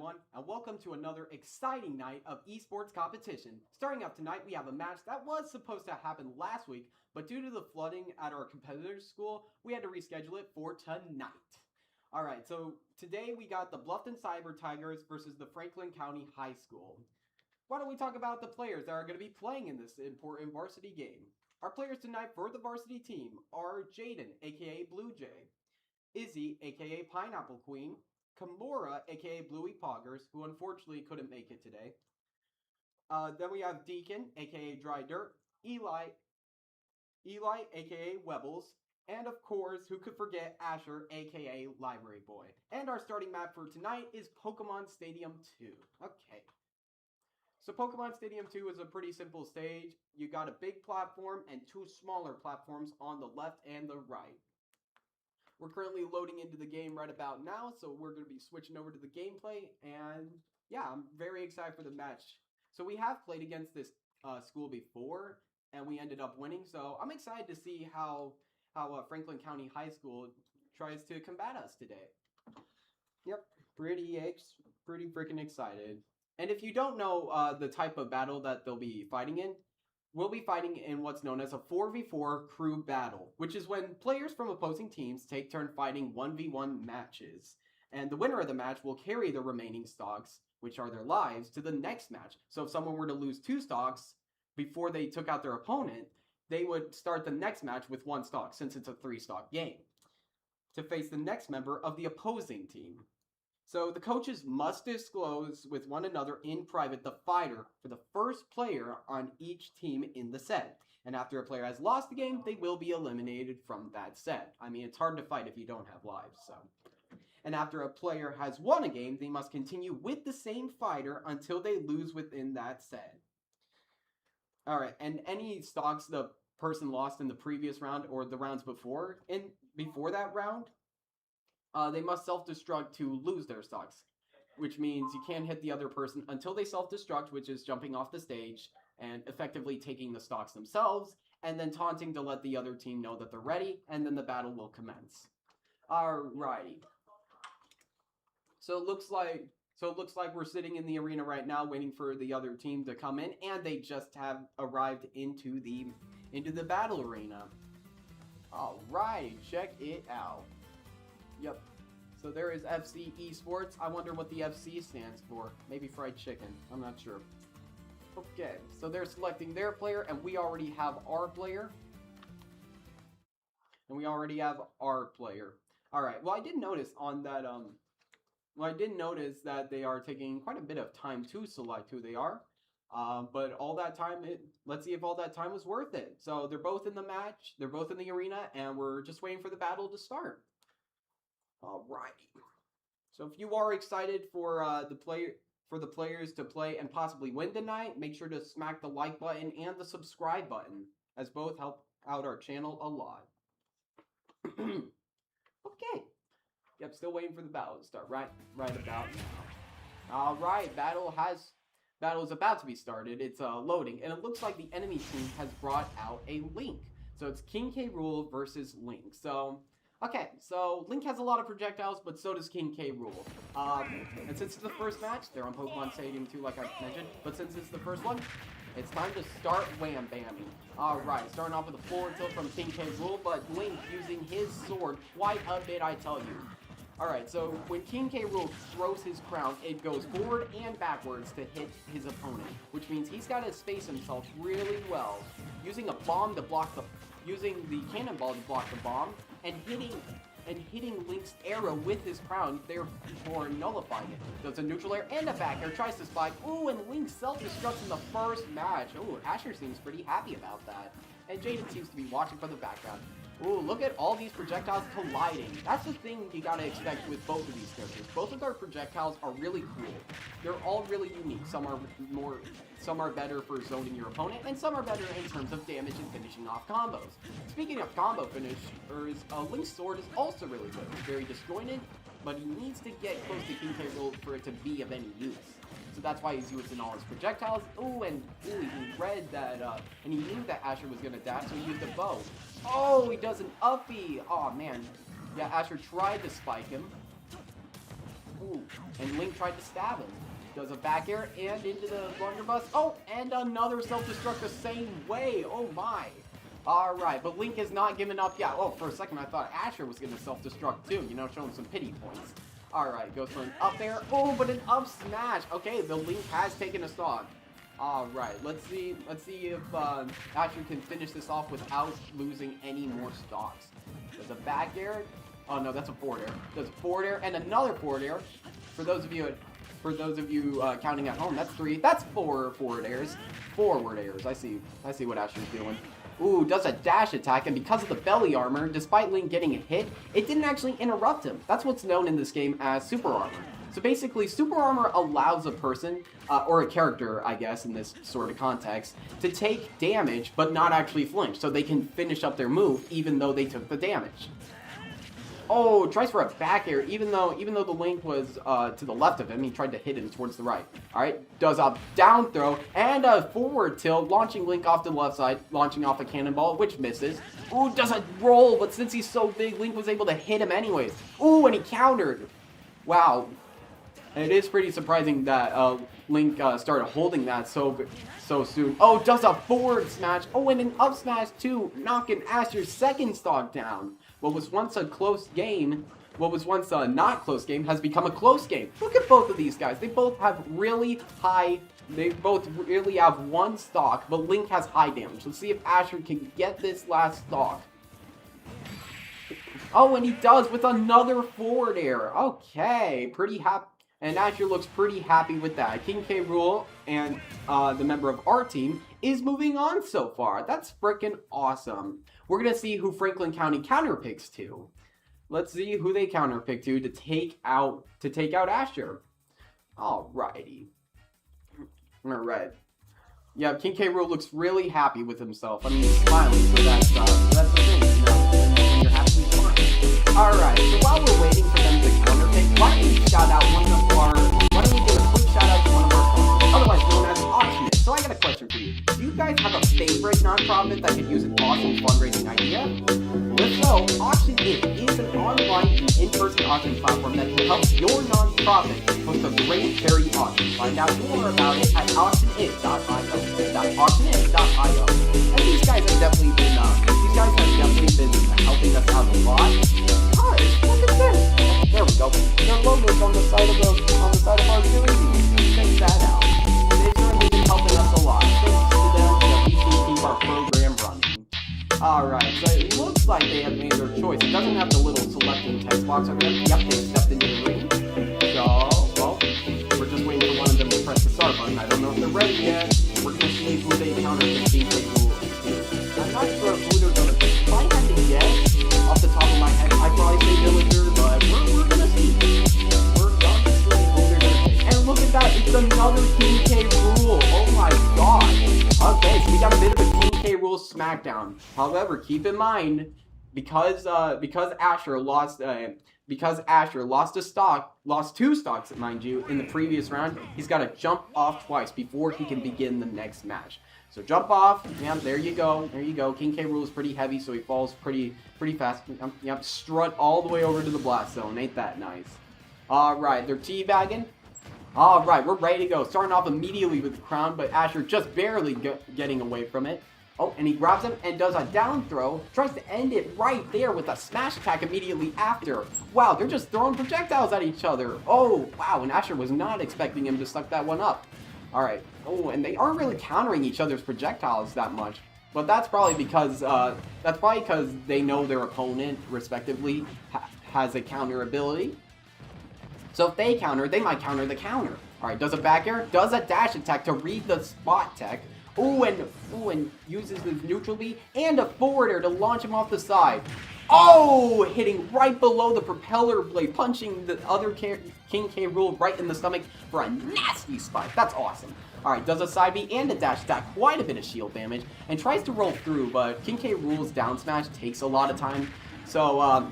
everyone, and welcome to another exciting night of esports competition. Starting up tonight, we have a match that was supposed to happen last week, but due to the flooding at our competitor's school, we had to reschedule it for tonight. Alright, so today we got the Bluffton Cyber Tigers versus the Franklin County High School. Why don't we talk about the players that are going to be playing in this important varsity game? Our players tonight for the varsity team are Jaden, aka Blue Jay, Izzy, aka Pineapple Queen, Kimura, aka Bluey Poggers, who unfortunately couldn't make it today. Then we have Deacon, aka Dry Dirt, Eli, aka Webbles, and of course, who could forget Asher, aka Library Boy. And our starting map for tonight is Pokemon Stadium 2. Okay. So Pokemon Stadium 2 is a pretty simple stage. You got a big platform and two smaller platforms on the left and the right. We're currently loading into the game right about now, so we're going to be switching over to the gameplay, and yeah, I'm very excited for the match. So we have played against this school before, and we ended up winning, so I'm excited to see how Franklin County High School tries to combat us today. Yep, pretty freaking excited. And if you don't know the type of battle that they'll be fighting in, we'll be fighting in what's known as a 4v4 crew battle, which is when players from opposing teams take turn fighting 1v1 matches. And the winner of the match will carry the remaining stocks, which are their lives, to the next match. So if someone were to lose 2 stocks before they took out their opponent, they would start the next match with 1 stock, since it's a 3-stock game, to face the next member of the opposing team. So the coaches must disclose with one another in private the fighter for the first player on each team in the set. And after a player has lost the game, they will be eliminated from that set. I mean, it's hard to fight if you don't have lives, so. And after a player has won a game, they must continue with the same fighter until they lose within that set. Alright, and any stocks the person lost in the previous round or the rounds before that round, they must self-destruct to lose their stocks, which means you can't hit the other person until they self-destruct, which is jumping off the stage and effectively taking the stocks themselves, and then taunting to let the other team know that they're ready, and then the battle will commence. Alrighty. So it looks like we're sitting in the arena right now waiting for the other team to come in, and they just have arrived into the battle arena. Alright, check it out. Yep. So there is FC Esports. I wonder what the FC stands for. Maybe fried chicken. I'm not sure. Okay, so they're selecting their player, and we already have our player. Alright, well I did notice on that, they are taking quite a bit of time to select who they are. But all that time, let's see if all that time was worth it. So they're both in the match, they're both in the arena, and we're just waiting for the battle to start. Alrighty. So if you are excited for the players to play and possibly win tonight, make sure to smack the like button and the subscribe button, as both help out our channel a lot. Okay. Yep, still waiting for the battle to start right about now. Alright, battle is about to be started. It's loading, and it looks like the enemy team has brought out a Link. So it's King K. Rool versus Link. So okay, so Link has a lot of projectiles, but so does King K. Rool. And since it's the first match, they're on Pokemon Stadium 2 like I mentioned, but since it's the first one, it's time to start wham bamming. Alright, starting off with a forward tilt from King K. Rool, but Link using his sword quite a bit, I tell you. Alright, so when King K. Rool throws his crown, it goes forward and backwards to hit his opponent, which means he's got to space himself really well, using a bomb to block using the cannonball to block the bomb, and hitting Link's arrow with his crown, therefore nullifying it. So it's a neutral air and a back air, tries to spike. Ooh, and Link self-destructs in the first match. Ooh, Asher seems pretty happy about that. And Jaden seems to be watching from the background. Ooh, look at all these projectiles colliding. That's the thing you gotta expect with both of these characters. Both of their projectiles are really cool. They're all really unique. Some are better for zoning your opponent, and some are better in terms of damage and finishing off combos. Speaking of combo finishers, Link's sword is also really good. It's very disjointed, but he needs to get close to King K. Rool for it to be of any use. So that's why he's using all his projectiles. Ooh, he read that, and he knew that Asher was gonna dash, so he used a bow. Oh, he does an uppie! Oh man. Yeah, Asher tried to spike him. Ooh, and Link tried to stab him. Does a back air and into the blunderbuss. Oh, and another self-destruct the same way. Oh my. Alright, but Link is not giving up yet. Oh, for a second I thought Asher was going to self-destruct too, you know, showing some pity points. Alright, goes for an up air. Oh, but an up smash. Okay, the Link has taken a stock. Alright, let's see if Asher can finish this off without losing any more stocks. Does a back air. Oh no, that's a forward air. Does a forward air and another forward air. For those of you counting at home, that's 3. That's 4 forward airs. Forward airs. I see what Asher's doing. Ooh, does a dash attack, and because of the belly armor, despite Link getting a hit, it didn't actually interrupt him. That's what's known in this game as super armor. So basically, super armor allows a person, or a character, I guess, in this sort of context, to take damage, but not actually flinch, so they can finish up their move, even though they took the damage. Oh, tries for a back air, even though the Link was to the left of him, he tried to hit him towards the right. Alright, does a down throw, and a forward tilt, launching Link off to the left side, launching off a cannonball, which misses. Ooh, does a roll, but since he's so big, Link was able to hit him anyways. Ooh, and he countered. Wow. And it is pretty surprising that Link started holding that so soon. Oh, does a forward smash. Oh, and an up smash too, knocking Asher's second stock down. What was once a close game, what was once a not close game, has become a close game. Look at both of these guys. They both have really high, they both really have 1 stock, but Link has high damage. Let's see if Asher can get this last stock. Oh, and he does with another forward air. Okay, pretty happy. And Asher looks pretty happy with that. King K. Rool and the member of our team is moving on so far. That's freaking awesome. We're going to see who Franklin County counterpicks to. Let's see who they counterpick to take out Asher. Alrighty. Alright. Yeah, King K. Rool looks really happy with himself. I mean, he's smiling, so that's the thing, you know? When you're happy, you're fine. Alright, so while we're waiting for them to counterpick, why don't we shout out why don't we give a quick shout out to one of our sponsors, otherwise known as Auctionit. So I got a question for you. Do you guys have a favorite nonprofit that could use an awesome fundraising idea? If so, Auctionit is an online and in-person auction platform that can help your nonprofit host a great charity auction. Find out more about it at auctionit.io. And these guys have definitely been helping us out a lot. Guys, look at this. There we go. Their logo's on the side of our jersey. Check that out. They've certainly been helping us a lot. Thanks to them that we can keep our program running. Alright, so it looks like they have made their choice. It doesn't have the little selecting text box over there. Yep, they stepped into the ring. So, well, we're just waiting for one of them to press the start button. I don't know if they're ready yet. We're going to see who they counter the King K. Rool. I'm not sure who they're going to pick. If I had to guess, off the top of my head, I'd probably say Villager, but we're going to see. We're going to see who they're going to pick. And look at that, it's another King K. Rool. Oh my god. Okay, so we got a bit of a King K. Rool smackdown. However, keep in mind, because Asher lost lost 2 stocks, mind you, in the previous round, he's got to jump off twice before he can begin the next match. So jump off, yeah, there you go, King K. Rool is pretty heavy, so he falls pretty fast. Yep, strut all the way over to the blast zone, ain't that nice? Alright, they're teabagging. Alright, we're ready to go. Starting off immediately with the crown, but Asher just barely getting away from it. Oh, and he grabs him and does a down throw. Tries to end it right there with a smash attack immediately after. Wow, they're just throwing projectiles at each other. Oh, wow, and Asher was not expecting him to suck that one up. Alright. Oh, and they aren't really countering each other's projectiles that much. But that's probably because they know their opponent, respectively, has a counter ability. So if they counter, they might counter the counter. Alright, does a back air, does a dash attack to read the spot tech. Ooh, and uses his neutral B and a forward air to launch him off the side. Oh, hitting right below the propeller blade, punching the other King K. Rool right in the stomach for a nasty spike. That's awesome. Alright, does a side B and a dash attack, quite a bit of shield damage, and tries to roll through, but King K. Rool's down smash takes a lot of time. So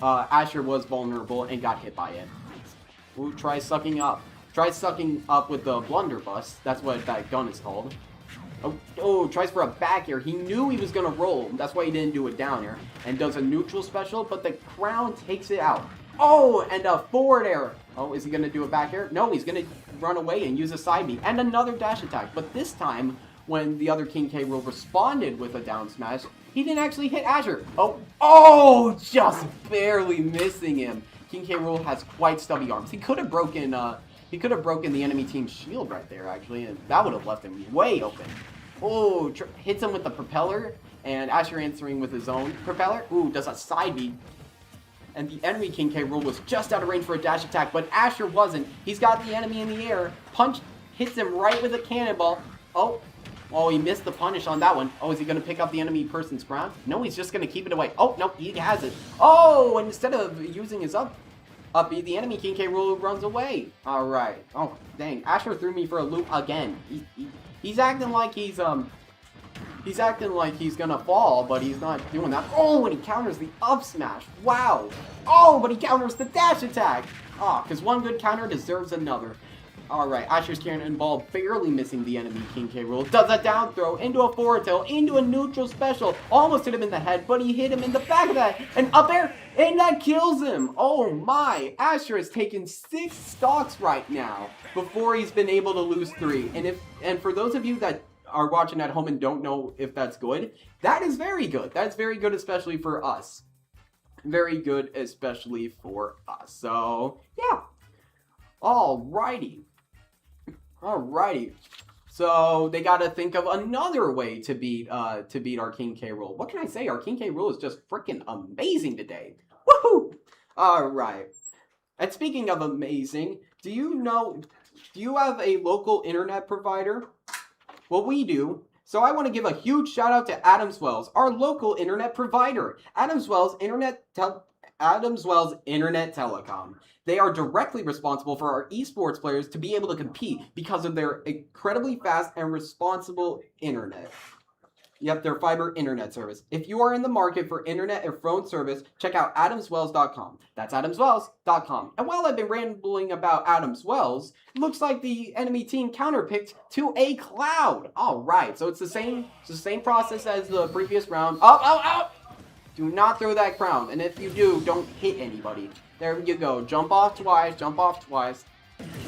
Asher was vulnerable and got hit by it. Ooh, tries sucking up with the blunderbuss. That's what that gun is called. Oh, tries for a back air. He knew he was going to roll. That's why he didn't do a down air. And does a neutral special, but the crown takes it out. Oh, and a forward air. Oh, is he going to do a back air? No, he's going to run away and use a side B. And another dash attack. But this time, when the other King K. Rool responded with a down smash, he didn't actually hit Asher. Oh, just barely missing him. King K. Rool has quite stubby arms. He could have broken the enemy team's shield right there, actually, and that would have left him way open. Oh, hits him with the propeller, and Asher answering with his own propeller. Ooh, does a side B. And the enemy King K. Rool was just out of range for a dash attack, but Asher wasn't. He's got the enemy in the air. Punch hits him right with a cannonball. Oh, he missed the punish on that one. Oh, is he going to pick up the enemy person's crown? No, he's just going to keep it away. Oh, no, he has it. Oh, and instead of using his up B, the enemy King K. Rool runs away. All right. Oh, dang. Asher threw me for a loop again. He's acting like he's gonna fall, but he's not doing that. Oh, and he counters the up smash. Wow. Oh, but he counters the dash attack. Oh, because one good counter deserves another. Alright, Asher's cannonball barely missing the enemy King K. Rool. Does a down throw into a forward tilt, into a neutral special. Almost hit him in the head, but he hit him in the back of that. And up air, and that kills him. Oh my. Asher has taken 6 stocks right now before he's been able to lose 3. And for those of you that are watching at home and don't know if that's good, that is very good. That's very good, especially for us. Very good, especially for us. So, yeah. Alrighty. So they gotta think of another way to beat our King K. Rool. What can I say? Our King K. Rool is just freaking amazing today. Woohoo! Alright. And speaking of amazing, do you have a local internet provider? Well, we do. So I want to give a huge shout out to Adams Wells, our local internet provider. Adams Wells Internet Telecom. They are directly responsible for our esports players to be able to compete because of their incredibly fast and responsible internet. Yep, their fiber internet service. If you are in the market for internet or phone service, check out adamswells.com. That's adamswells.com. And while I've been rambling about Adams Wells, it looks like the enemy team counterpicked to a Cloud. All right, so it's the same process as the previous round. Oh! Do not throw that crown, and if you do, don't hit anybody. There you go. Jump off twice.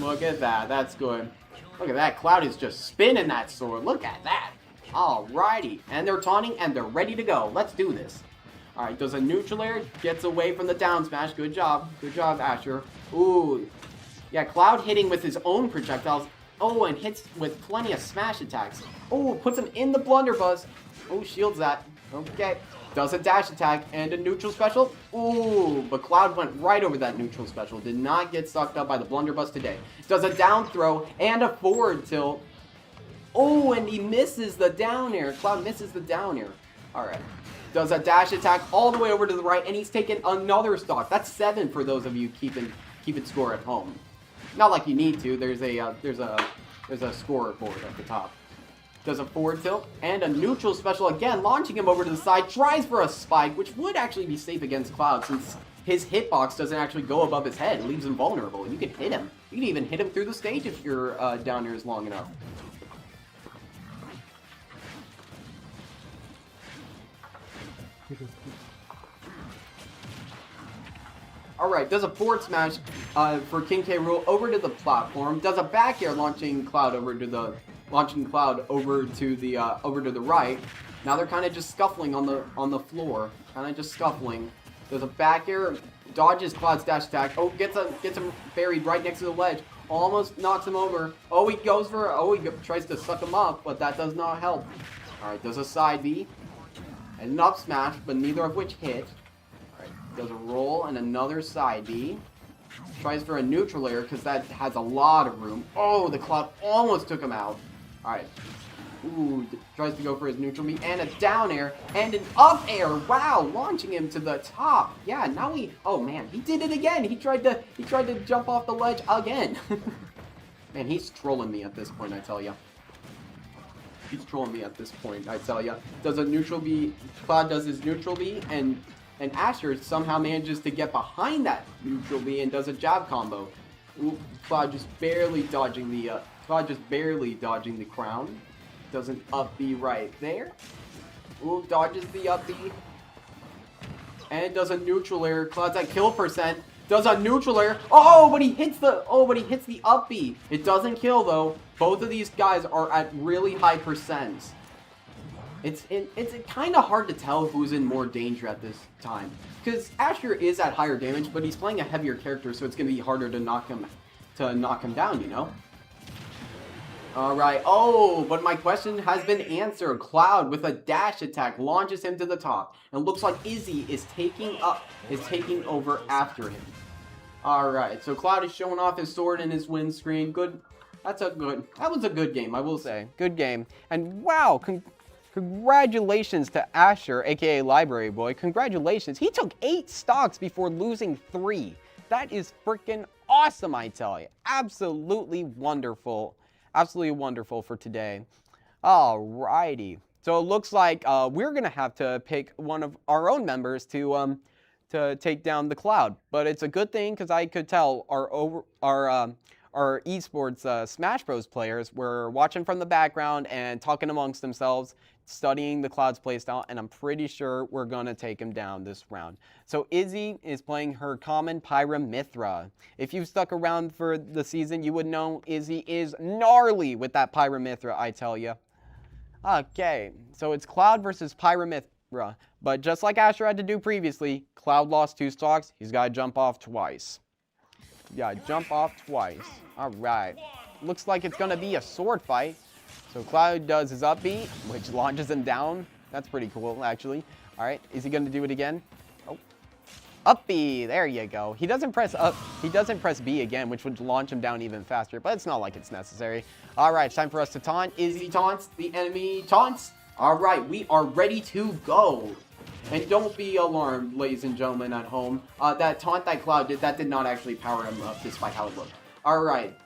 Look at that. That's good. Look at that. Cloud is just spinning that sword. Look at that. Alrighty. And they're taunting, and they're ready to go. Let's do this. Alright, does a neutral air. Gets away from the down smash. Good job. Good job, Asher. Ooh. Yeah, Cloud hitting with his own projectiles. Oh, and hits with plenty of smash attacks. Oh, puts him in the blunderbuss. Oh, shields that. Okay. Does a dash attack and a neutral special. Ooh, but Cloud went right over that neutral special. Did not get sucked up by the blunderbuss today. Does a down throw and a forward tilt. Oh, and he misses the down air. Cloud misses the down air. Alright. Does a dash attack all the way over to the right, and he's taken another stock. That's 7 for those of you keeping score at home. Not like you need to. There's a scoreboard at the top. Does a forward tilt and a neutral special again, launching him over to the side. Tries for a spike, which would actually be safe against Cloud since his hitbox doesn't actually go above his head. It leaves him vulnerable. You can hit him. You can even hit him through the stage if your down air is long enough. Alright, does a forward smash for King K. Rool over to the platform. Does a back air launching Cloud over to the right. Now they're kind of just scuffling on the floor. Kind of just scuffling. There's a back air, dodges Cloud's dash attack. Oh, gets him buried right next to the ledge. Almost knocks him over. Oh, he tries to suck him up, but that does not help. Alright, does a side B. And an up smash, but neither of which hit. Alright, does a roll and another side B. Tries for a neutral air because that has a lot of room. Oh, the Cloud almost took him out. Alright. Ooh, tries to go for his neutral B and a down air and an up air. Wow, launching him to the top. Yeah, now oh man, he did it again. He tried to jump off the ledge again. Man, he's trolling me at this point, I tell ya. He's trolling me at this point, I tell ya. Does a neutral B, Cloud does his neutral B and Asher somehow manages to get behind that neutral B and does a jab combo. Ooh, Cloud just barely dodging the crown. Does an up B right there. Ooh, dodges the up B. And does a neutral air. Cloud's at kill percent. Does a neutral air. Oh, but he hits the up B. It doesn't kill though. Both of these guys are at really high percents. It's kind of hard to tell who's in more danger at this time, because Asher is at higher damage, but he's playing a heavier character, so it's gonna be harder to knock him down, you know. All right. Oh, but my question has been answered. Cloud with a dash attack launches him to the top, and looks like Izzy is taking over after him. All right. So Cloud is showing off his sword and his windscreen. Good. That was a good game, I will say. Good game. And wow, congratulations to Asher, aka Library Boy. Congratulations. He took 8 stocks before losing 3. That is freaking awesome, I tell you. Absolutely wonderful. Absolutely wonderful for today. Alrighty. So it looks like we're gonna have to pick one of our own members to take down the Cloud. But it's a good thing, because I could tell our esports Smash Bros players were watching from the background and talking amongst themselves, studying the Cloud's playstyle, and I'm pretty sure we're gonna take him down this round. So Izzy is playing her common Pyra Mythra. If you've stuck around for the season, you would know Izzy is gnarly with that Pyra Mythra, I tell you. Okay, so it's Cloud versus Pyra Mythra, but just like Asher had to do previously, Cloud lost 2 stocks. He's got to jump off twice. Yeah, jump off twice. All right. Looks like it's going to be a sword fight. So Cloud does his up B, which launches him down. That's pretty cool, actually. All right. Is he going to do it again? Oh. Up B. There you go. He doesn't press up. He doesn't press B again, which would launch him down even faster, but it's not like it's necessary. All right. It's time for us to taunt. Izzy taunts. The enemy taunts. All right. We are ready to go. And don't be alarmed, ladies and gentlemen at home. That taunt that Cloud did, that did not actually power him up, despite how it looked. Alright.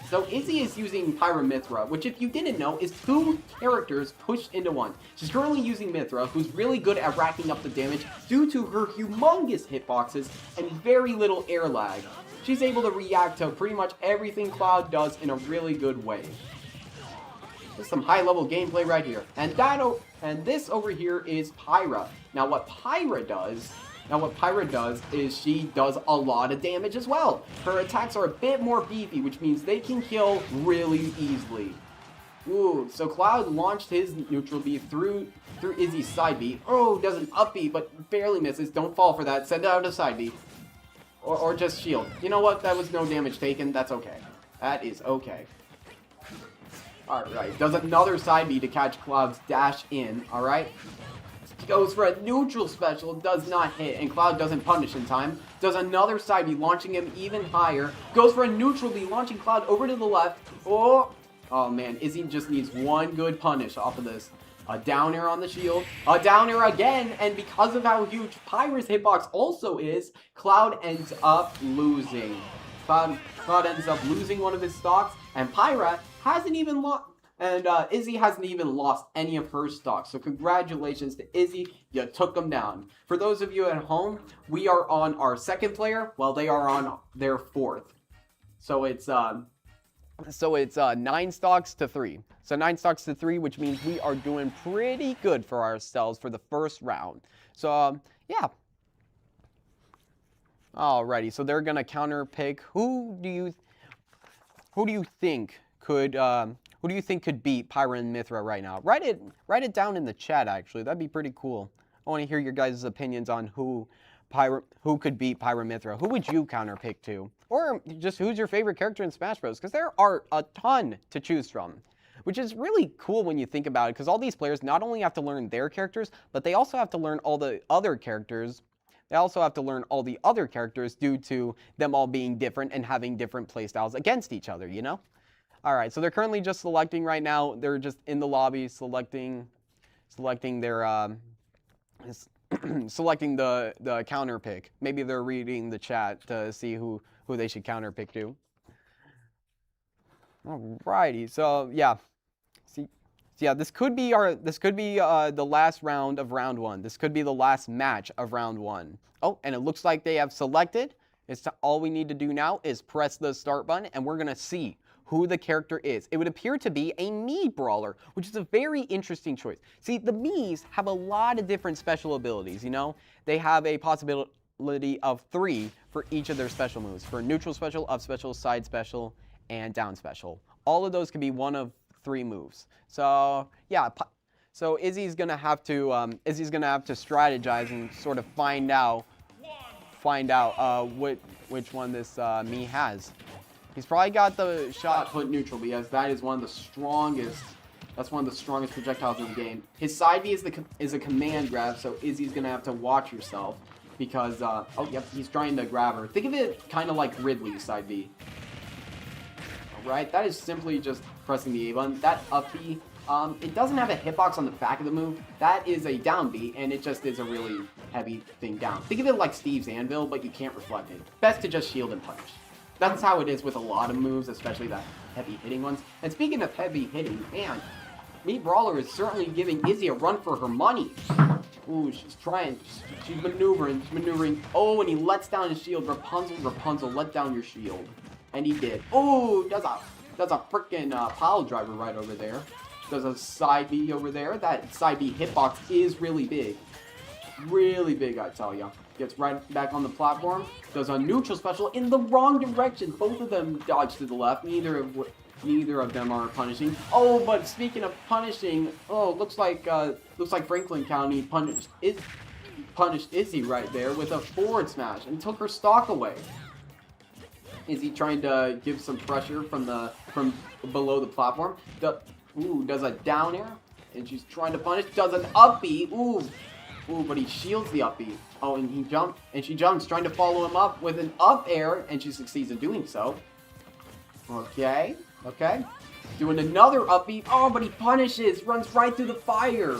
So Izzy is using Pyra Mythra, which, if you didn't know, is 2 characters pushed into one. She's currently using Mythra, who's really good at racking up the damage due to her humongous hitboxes and very little air lag. She's able to react to pretty much everything Cloud does in a really good way. There's some high-level gameplay right here. And this over here is Pyra. Now what Pyra does is she does a lot of damage as well. Her attacks are a bit more beefy, which means they can kill really easily. Ooh, so Cloud launched his neutral B through Izzy's side B. Oh, does an up B, but barely misses. Don't fall for that. Send out a side B. Or just shield. You know what? That was no damage taken. That's okay. That is okay. Alright, does another side B to catch Cloud's dash in, alright? Goes for a neutral special, does not hit, and Cloud doesn't punish in time. Does another side B, launching him even higher. Goes for a neutral B, launching Cloud over to the left. Oh man, Izzy just needs one good punish off of this. A down air on the shield, a down air again, and because of how huge Pyra's hitbox also is, Cloud ends up losing. Cloud ends up losing one of his stocks, and Pyra hasn't even lost, and Izzy hasn't even lost any of her stocks. So congratulations to Izzy, you took them down. For those of you at home, we are on our 2nd player, while they are on their 4th. So it's 9 stocks to 3. So 9 stocks to 3, which means we are doing pretty good for ourselves for the first round. So yeah. Alrighty, so they're gonna counter pick. Who do you think could beat Pyra and Mythra right now? Write it down in the chat. Actually, that'd be pretty cool. I want to hear your guys' opinions on who could beat Pyra Mythra. Who would you counter pick to, or just who's your favorite character in Smash Bros? Because there are a ton to choose from, which is really cool when you think about it. Because all these players not only have to learn their characters, but they also have to learn all the other characters. They also have to learn all the other characters due to them all being different and having different playstyles against each other, you know? Alright, so they're currently just selecting right now. They're just in the lobby selecting their, selecting the counter pick. Maybe they're reading the chat to see who they should counter pick to. Alrighty, so yeah. Yeah, this could be the last round of round 1. This could be the last match of round 1. Oh, and it looks like they have selected. All we need to do now is press the start button, and we're gonna see who the character is. It would appear to be a Mii brawler, which is a very interesting choice. See, the Miis have a lot of different special abilities, you know? They have a possibility of 3 for each of their special moves. For neutral special, up special, side special, and down special. All of those can be one of 3 moves. So yeah, so Izzy's gonna have to strategize and sort of find out which one this me has. He's probably got the shot put neutral because that is one of the strongest. That's one of the strongest projectiles in the game. His side B is a command grab, so Izzy's gonna have to watch herself because oh yep, he's trying to grab her. Think of it kind of like Ridley's side B. All right, that is simply just pressing the A button. That up B, it doesn't have a hitbox on the back of the move. That is a down B, and it just is a really heavy thing down. Think of it like Steve's Anvil, but you can't reflect it. Best to just shield and punish. That's how it is with a lot of moves, especially the heavy hitting ones. And speaking of heavy hitting, man, Me Brawler is certainly giving Izzy a run for her money. Ooh, she's trying. She's maneuvering. Oh, and he lets down his shield. Rapunzel, let down your shield. And he did. Oh, does a freaking pile driver right over there. Does a side B over there. That side B hitbox is really big. Really big, I tell ya. Gets right back on the platform. Does a neutral special in the wrong direction. Both of them dodge to the left. Neither of them are punishing. Oh, but speaking of punishing, oh, looks like Franklin County punished Izzy right there with a forward smash and took her stock away. Is he trying to give some pressure from below the platform? Does a down air, and she's trying to punish. Does an up B. Ooh, but he shields the up B. Oh, and she jumps, trying to follow him up with an up air, and she succeeds in doing so. Okay. Doing another up B. Oh, but he punishes. Runs right through the fire.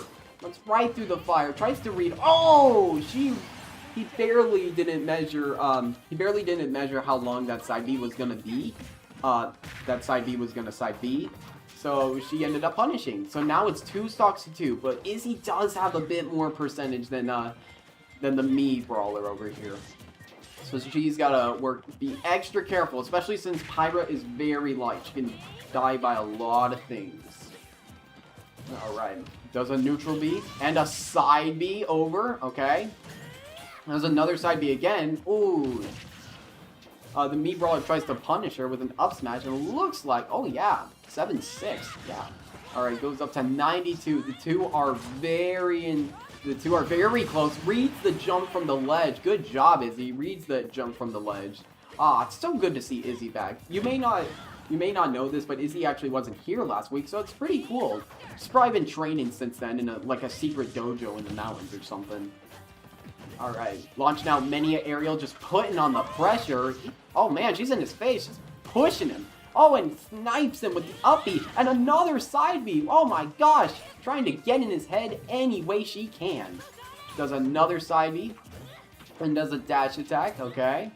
Tries to read. Oh, he barely didn't measure. How long that side B was gonna be. That side B was gonna side B. So she ended up punishing. So now it's 2 stocks to 2. But Izzy does have a bit more percentage than the Me Brawler over here. So she's gotta be extra careful, especially since Pyra is very light. She can die by a lot of things. Alright. Does a neutral B and a side B over. Okay. There's another side B again. Ooh. The Me Brawler tries to punish her with an up smash, and it looks like, oh yeah, 7-6. Yeah. Alright, goes up to 92. The two are very close. Reads the jump from the ledge. Good job, Izzy. Reads the jump from the ledge. It's so good to see Izzy back. You may not know this, but Izzy actually wasn't here last week, so it's pretty cool. She's probably been training since then in a secret dojo in the mountains or something. Alright, launching out many aerial, just putting on the pressure. Oh man, she's in his face, just pushing him. Oh, and snipes him with the up B and another side B. Oh my gosh, trying to get in his head any way she can. Does another side B and does a dash attack. Okay.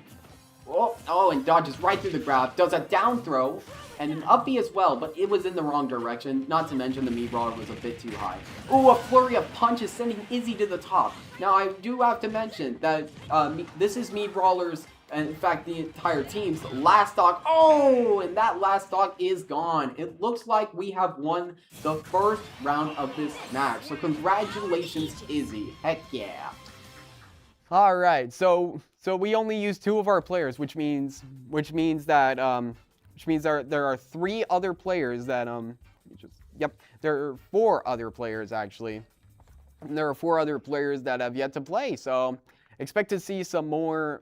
Oh, and dodges right through the grab. Does a down throw and an up B as well, but it was in the wrong direction. Not to mention the Me Brawler was a bit too high. Ooh, a flurry of punches sending Izzy to the top. Now I do have to mention that this is Me Brawler's, and in fact the entire team's last stock. Oh, and that last stock is gone. It looks like we have won the first round of this match. So congratulations, Izzy. Heck yeah. All right, so we only used 2 of our players, which means that there are 3 other players that there are 4 other players actually. And there are 4 other players that have yet to play. So expect to see some more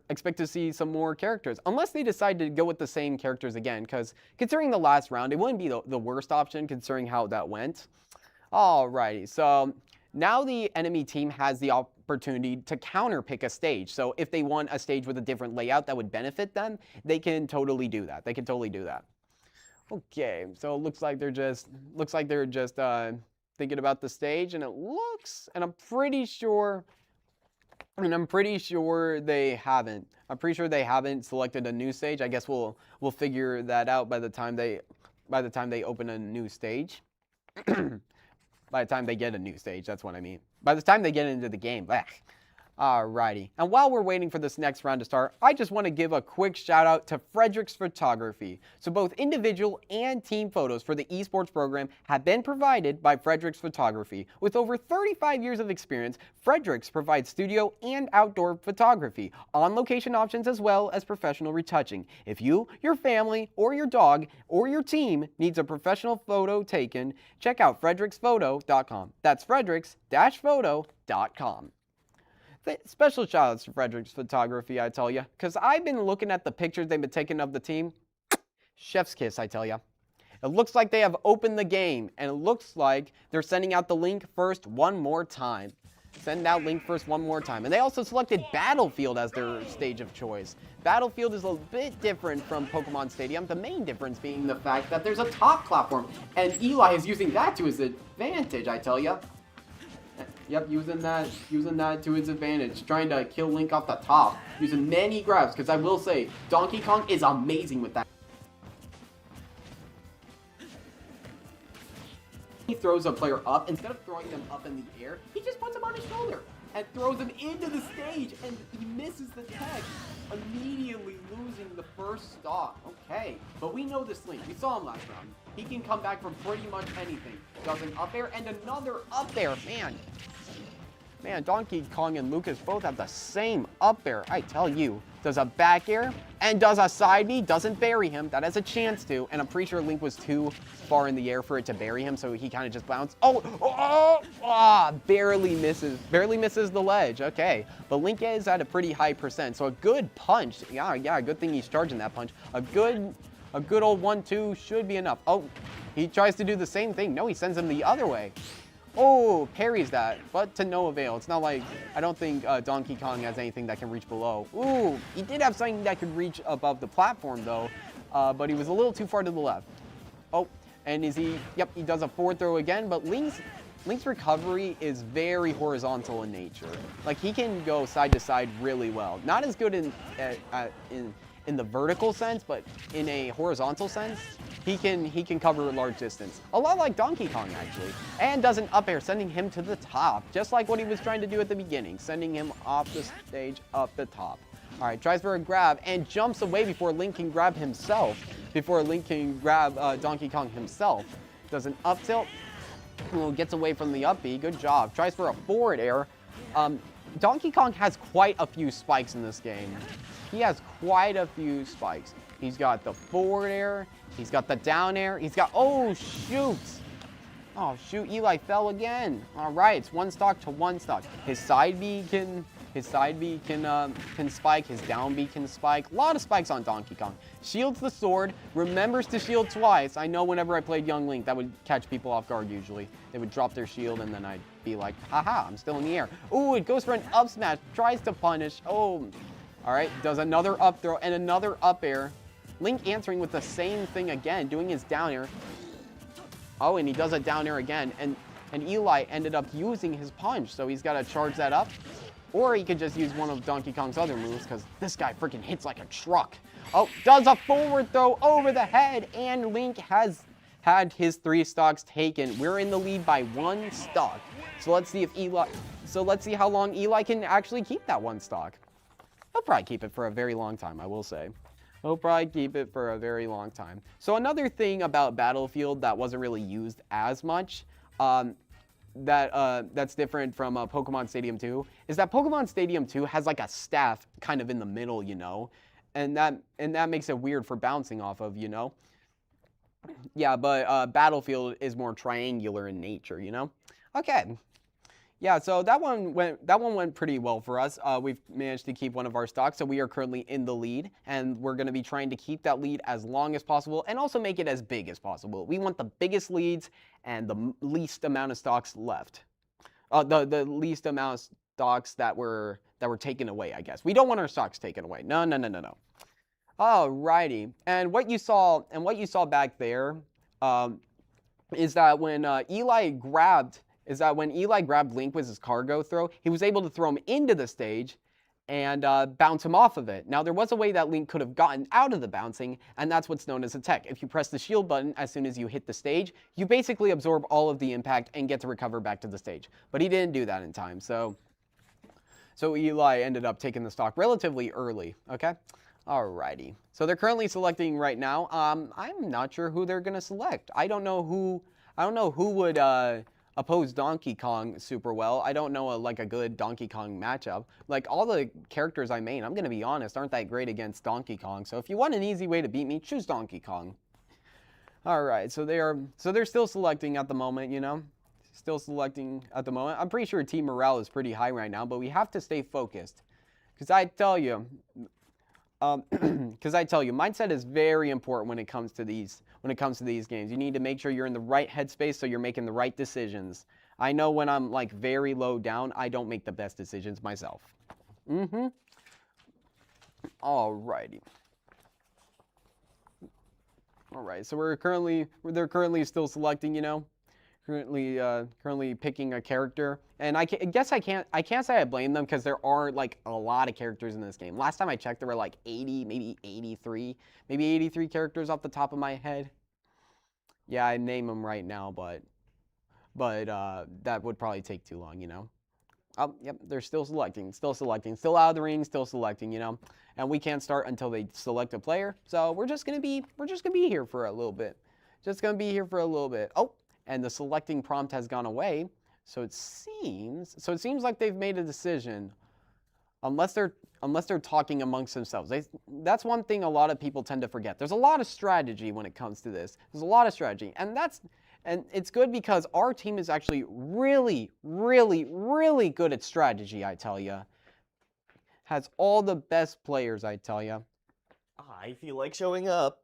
characters, unless they decide to go with the same characters again, because considering the last round, it wouldn't be the worst option considering how that went. Alrighty, so now the enemy team has the opportunity to counter pick a stage. So if they want a stage with a different layout that would benefit them, they can totally do that. Okay, so it looks like they're just thinking about the stage, and I'm pretty sure they haven't. I'm pretty sure they haven't selected a new stage. I guess we'll figure that out by the time they open a new stage. By the time they get a new stage, that's what I mean. By the time they get into the game. Alrighty, and while we're waiting for this next round to start, I just want to give a quick shout out to Frederick's Photography. So both individual and team photos for the esports program have been provided by Frederick's Photography. With over 35 years of experience, Frederick's provides studio and outdoor photography, on-location options as well as professional retouching. If you, your family, or your dog, or your team needs a professional photo taken, check out fredericksphoto.com. That's frederick's-photo.com. Special shout outs to Frederick's Photography, I tell you, because I've been looking at the pictures they've been taking of the team. Chef's kiss, I tell you. It looks like they have opened the game, and it looks like they're sending out the link first one more time. Send out link first one more time. And they also selected Battlefield as their stage of choice. Battlefield is a bit different from Pokemon Stadium, the main difference being The fact that there's a top platform, and Eli is using that to his advantage, I tell ya. Yep, using that to his advantage, trying to kill Link off the top, using many grabs, because I will say, Donkey Kong is amazing with that. He throws a player up, instead of throwing them up in the air, he just puts him on his shoulder and throws him into the stage, and he misses the tag, immediately losing the first stock. Okay, but we know this Link. We saw him last round. He can come back from pretty much anything. Does an up air and another up air. Man, Donkey Kong and Lucas both have the same up air, I tell you. Does a back air and does a side B, doesn't bury him. That has a chance to, and I'm pretty sure Link was too far in the air for it to bury him, so he kind of just bounced. Barely misses the ledge. Okay, but Link is at a pretty high percent, so a good punch. Yeah, good thing he's charging that punch. A good old 1-2 should be enough. Oh, he tries to do the same thing. No, he sends him the other way. Oh, parries that, but to no avail. It's not like, I don't think Donkey Kong has anything that can reach below. Ooh, he did have something that could reach above the platform though, but he was a little too far to the left. Oh, and he does a forward throw again, but Link's recovery is very horizontal in nature. Like, he can go side to side really well. Not as good in the vertical sense, but in a horizontal sense, he can cover a large distance. A lot like Donkey Kong, actually. And does an up air, sending him to the top, just like what he was trying to do at the beginning, sending him off the stage up the top. All right, tries for a grab and jumps away before Link can grab himself, Donkey Kong himself. Does an up tilt, gets away from the up B, good job. Tries for a forward air. Donkey Kong has quite a few spikes in this game. He has quite a few spikes. He's got the forward air, he's got the down air, he's got, oh shoot! Oh shoot, Eli fell again. All right, it's one stock to one stock. His side B can spike, his down B can spike. A lot of spikes on Donkey Kong. Shields the sword, remembers to shield twice. I know whenever I played Young Link, that would catch people off guard usually. They would drop their shield and then I'd be like, haha, I'm still in the air. Ooh, it goes for an up smash, tries to punish. Oh, all right, does another up throw and another up air. Link answering with the same thing again, doing his down air. Oh, and he does a down air again, and Eli ended up using his punch, so he's got to charge that up. Or he could just use one of Donkey Kong's other moves, because this guy freaking hits like a truck. Oh, does a forward throw over the head, and Link has had his 3 stocks taken. We're in the lead by 1 stock. So let's see how long Eli can actually keep that 1 stock. He'll probably keep it for a very long time, I will say. He'll probably keep it for a very long time. So another thing about Battlefield that wasn't really used as much, that's different from Pokemon Stadium 2, is that Pokemon Stadium 2 has like a staff kind of in the middle, you know? And that makes it weird for bouncing off of, you know? Yeah, but Battlefield is more triangular in nature, you know? Okay. Yeah, so that one went pretty well for us. We've managed to keep one of our stocks, so we are currently in the lead, and we're going to be trying to keep that lead as long as possible and also make it as big as possible. We want the biggest leads and the least amount of stocks left. The least amount of stocks that were taken away, I guess. We don't want our stocks taken away. No. Alrighty. And what you saw back there is that when Eli grabbed Link with his cargo throw, he was able to throw him into the stage and bounce him off of it. Now, there was a way that Link could have gotten out of the bouncing, and that's what's known as a tech. If you press the shield button as soon as you hit the stage, you basically absorb all of the impact and get to recover back to the stage. But he didn't do that in time, so So Eli ended up taking the stock relatively early, okay? Alrighty. So they're currently selecting right now. I'm not sure who they're gonna select. I don't know who would oppose Donkey Kong super well. I don't know like a good Donkey Kong matchup. Like all the characters I main, I'm gonna be honest, aren't that great against Donkey Kong. So if you want an easy way to beat me, choose Donkey Kong. Alright, so they're still selecting at the moment, you know? Still selecting at the moment. I'm pretty sure team morale is pretty high right now, but we have to stay focused. Because I tell you, mindset is very important when it comes to these games. You need to make sure you're in the right headspace so you're making the right decisions. I know when I'm like very low down, I don't make the best decisions myself. Alrighty. Alright, so they're currently still selecting, you know. Currently picking a character, and I guess I can't say I blame them because there are like a lot of characters in this game. Last time I checked, there were like 80, maybe 83 characters off the top of my head. Yeah, I name them right now, but that would probably take too long, you know. Oh, yep, they're still selecting, still out of the ring, still selecting, you know. And we can't start until they select a player, so we're just gonna be here for a little bit, Oh. And the selecting prompt has gone away, so it seems like they've made a decision, unless they're talking amongst themselves. That's one thing a lot of people tend to forget. There's a lot of strategy when it comes to this. There's a lot of strategy, and it's good because our team is actually really, really, really good at strategy. I tell you, has all the best players. I tell you. I feel like showing up.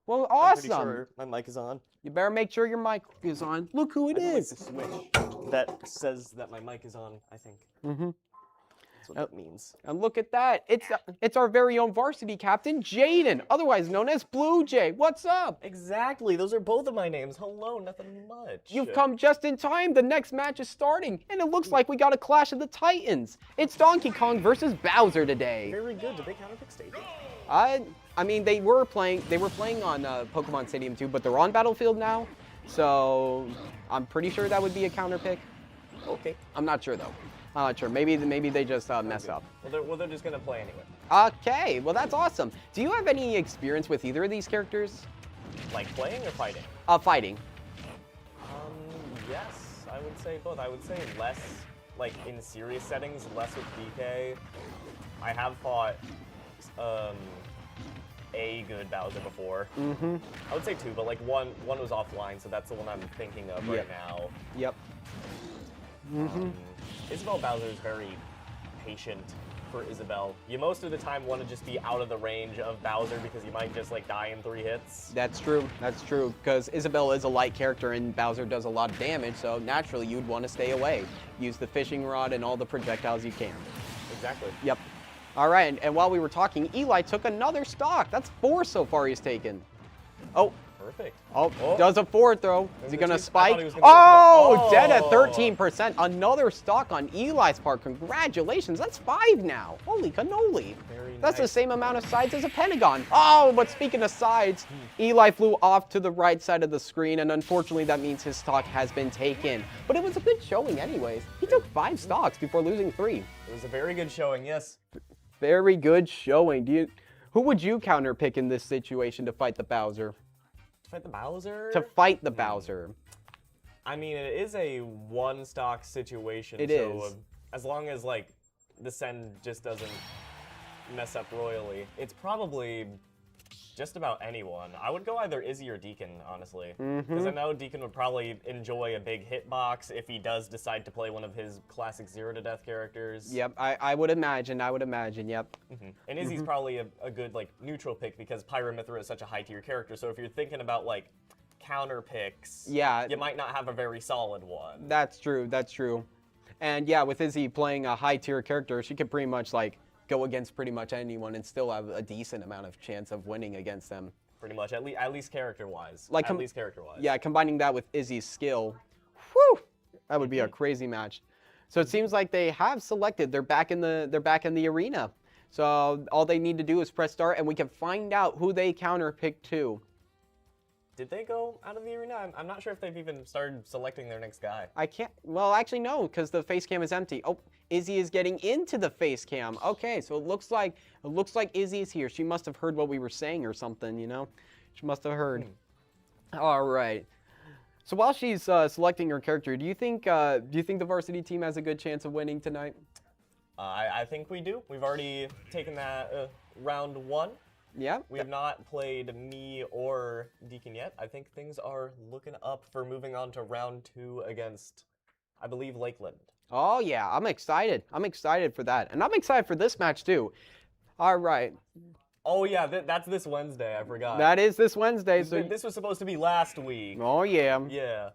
Well, awesome. I'm pretty sure my mic is on. You better make sure your mic is on. Look who it is. Like the switch that says that my mic is on, I think. That's what that means. And look at that. It's our very own varsity captain, Jaden, otherwise known as Blue Jay. What's up? Exactly. Those are both of my names. Hello, nothing much. You've come just in time. The next match is starting, and it looks like we got a clash of the Titans. It's Donkey Kong versus Bowser today. Very good. Did they counterpick Stadium? I mean, they were playing on Pokemon Stadium 2, but they're on Battlefield now, so I'm pretty sure that would be a counter pick. Okay. I'm not sure though. I'm not sure. Maybe they just messed up. Well, they're just gonna play anyway. Okay. Well, that's awesome. Do you have any experience with either of these characters? Like playing or fighting? Fighting. Yes, I would say both. I would say less, like in serious settings, less with DK. I have fought a good Bowser before. I would say two, but like one was offline, so that's the one I'm thinking of right now. Yep. Isabelle Bowser is very patient for Isabelle. You most of the time want to just be out of the range of Bowser because you might just like die in 3 hits. That's true. That's true. Because Isabelle is a light character and Bowser does a lot of damage, so naturally you'd want to stay away. Use the fishing rod and all the projectiles you can. Exactly. Yep. All right, and while we were talking, Eli took another stock. That's 4 so far he's taken. Oh. Perfect. Oh, does a forward throw. Is he going to spike? Oh, dead at 13%. Another stock on Eli's part. Congratulations. That's 5 now. Holy cannoli. That's the same amount of sides as a Pentagon. Oh, but speaking of sides, Eli flew off to the right side of the screen, and unfortunately that means his stock has been taken. But it was a good showing anyways. He took 5 stocks before losing 3. It was a very good showing, yes. Very good showing. Who would you counter pick in this situation to fight the Bowser? To fight the Bowser? To fight the Bowser. I mean, it is a one-stock situation. It is. As long as, like, the send just doesn't mess up royally, it's probably just about anyone. I would go either Izzy or Deacon, honestly. Because I know Deacon would probably enjoy a big hitbox if he does decide to play one of his classic zero-to-death characters. Yep, I would imagine, yep. And Izzy's probably a good, like, neutral pick because Pyramithra is such a high-tier character, so if you're thinking about, like, counter picks, you might not have a very solid one. That's true, that's true. And yeah, with Izzy playing a high-tier character, she could pretty much, like, go against pretty much anyone and still have a decent amount of chance of winning against them. Pretty much, at least character-wise. Like, at least character-wise. Yeah, combining that with Izzy's skill, whew, that would be a crazy match. So it seems like they have selected. They're back in the arena. So all they need to do is press start, and we can find out who they counter pick to. Did they go out of the arena? I'm not sure if they've even started selecting their next guy. I can't. Well, actually, no, because the face cam is empty. Oh, Izzy is getting into the face cam. Okay, so it looks like Izzy is here. She must have heard what we were saying or something, you know? She must have heard. All right. So while she's selecting her character, do you think the varsity team has a good chance of winning tonight? I think we do. We've already taken that round 1. Yeah. We have not played me or Deacon yet. I think things are looking up for moving on to round 2 against, I believe, Lakeland. Oh yeah, I'm excited. I'm excited for that, and I'm excited for this match too. All right. Oh yeah, that's this Wednesday. I forgot. That is this Wednesday. So This was supposed to be last week. oh yeah. Yeah.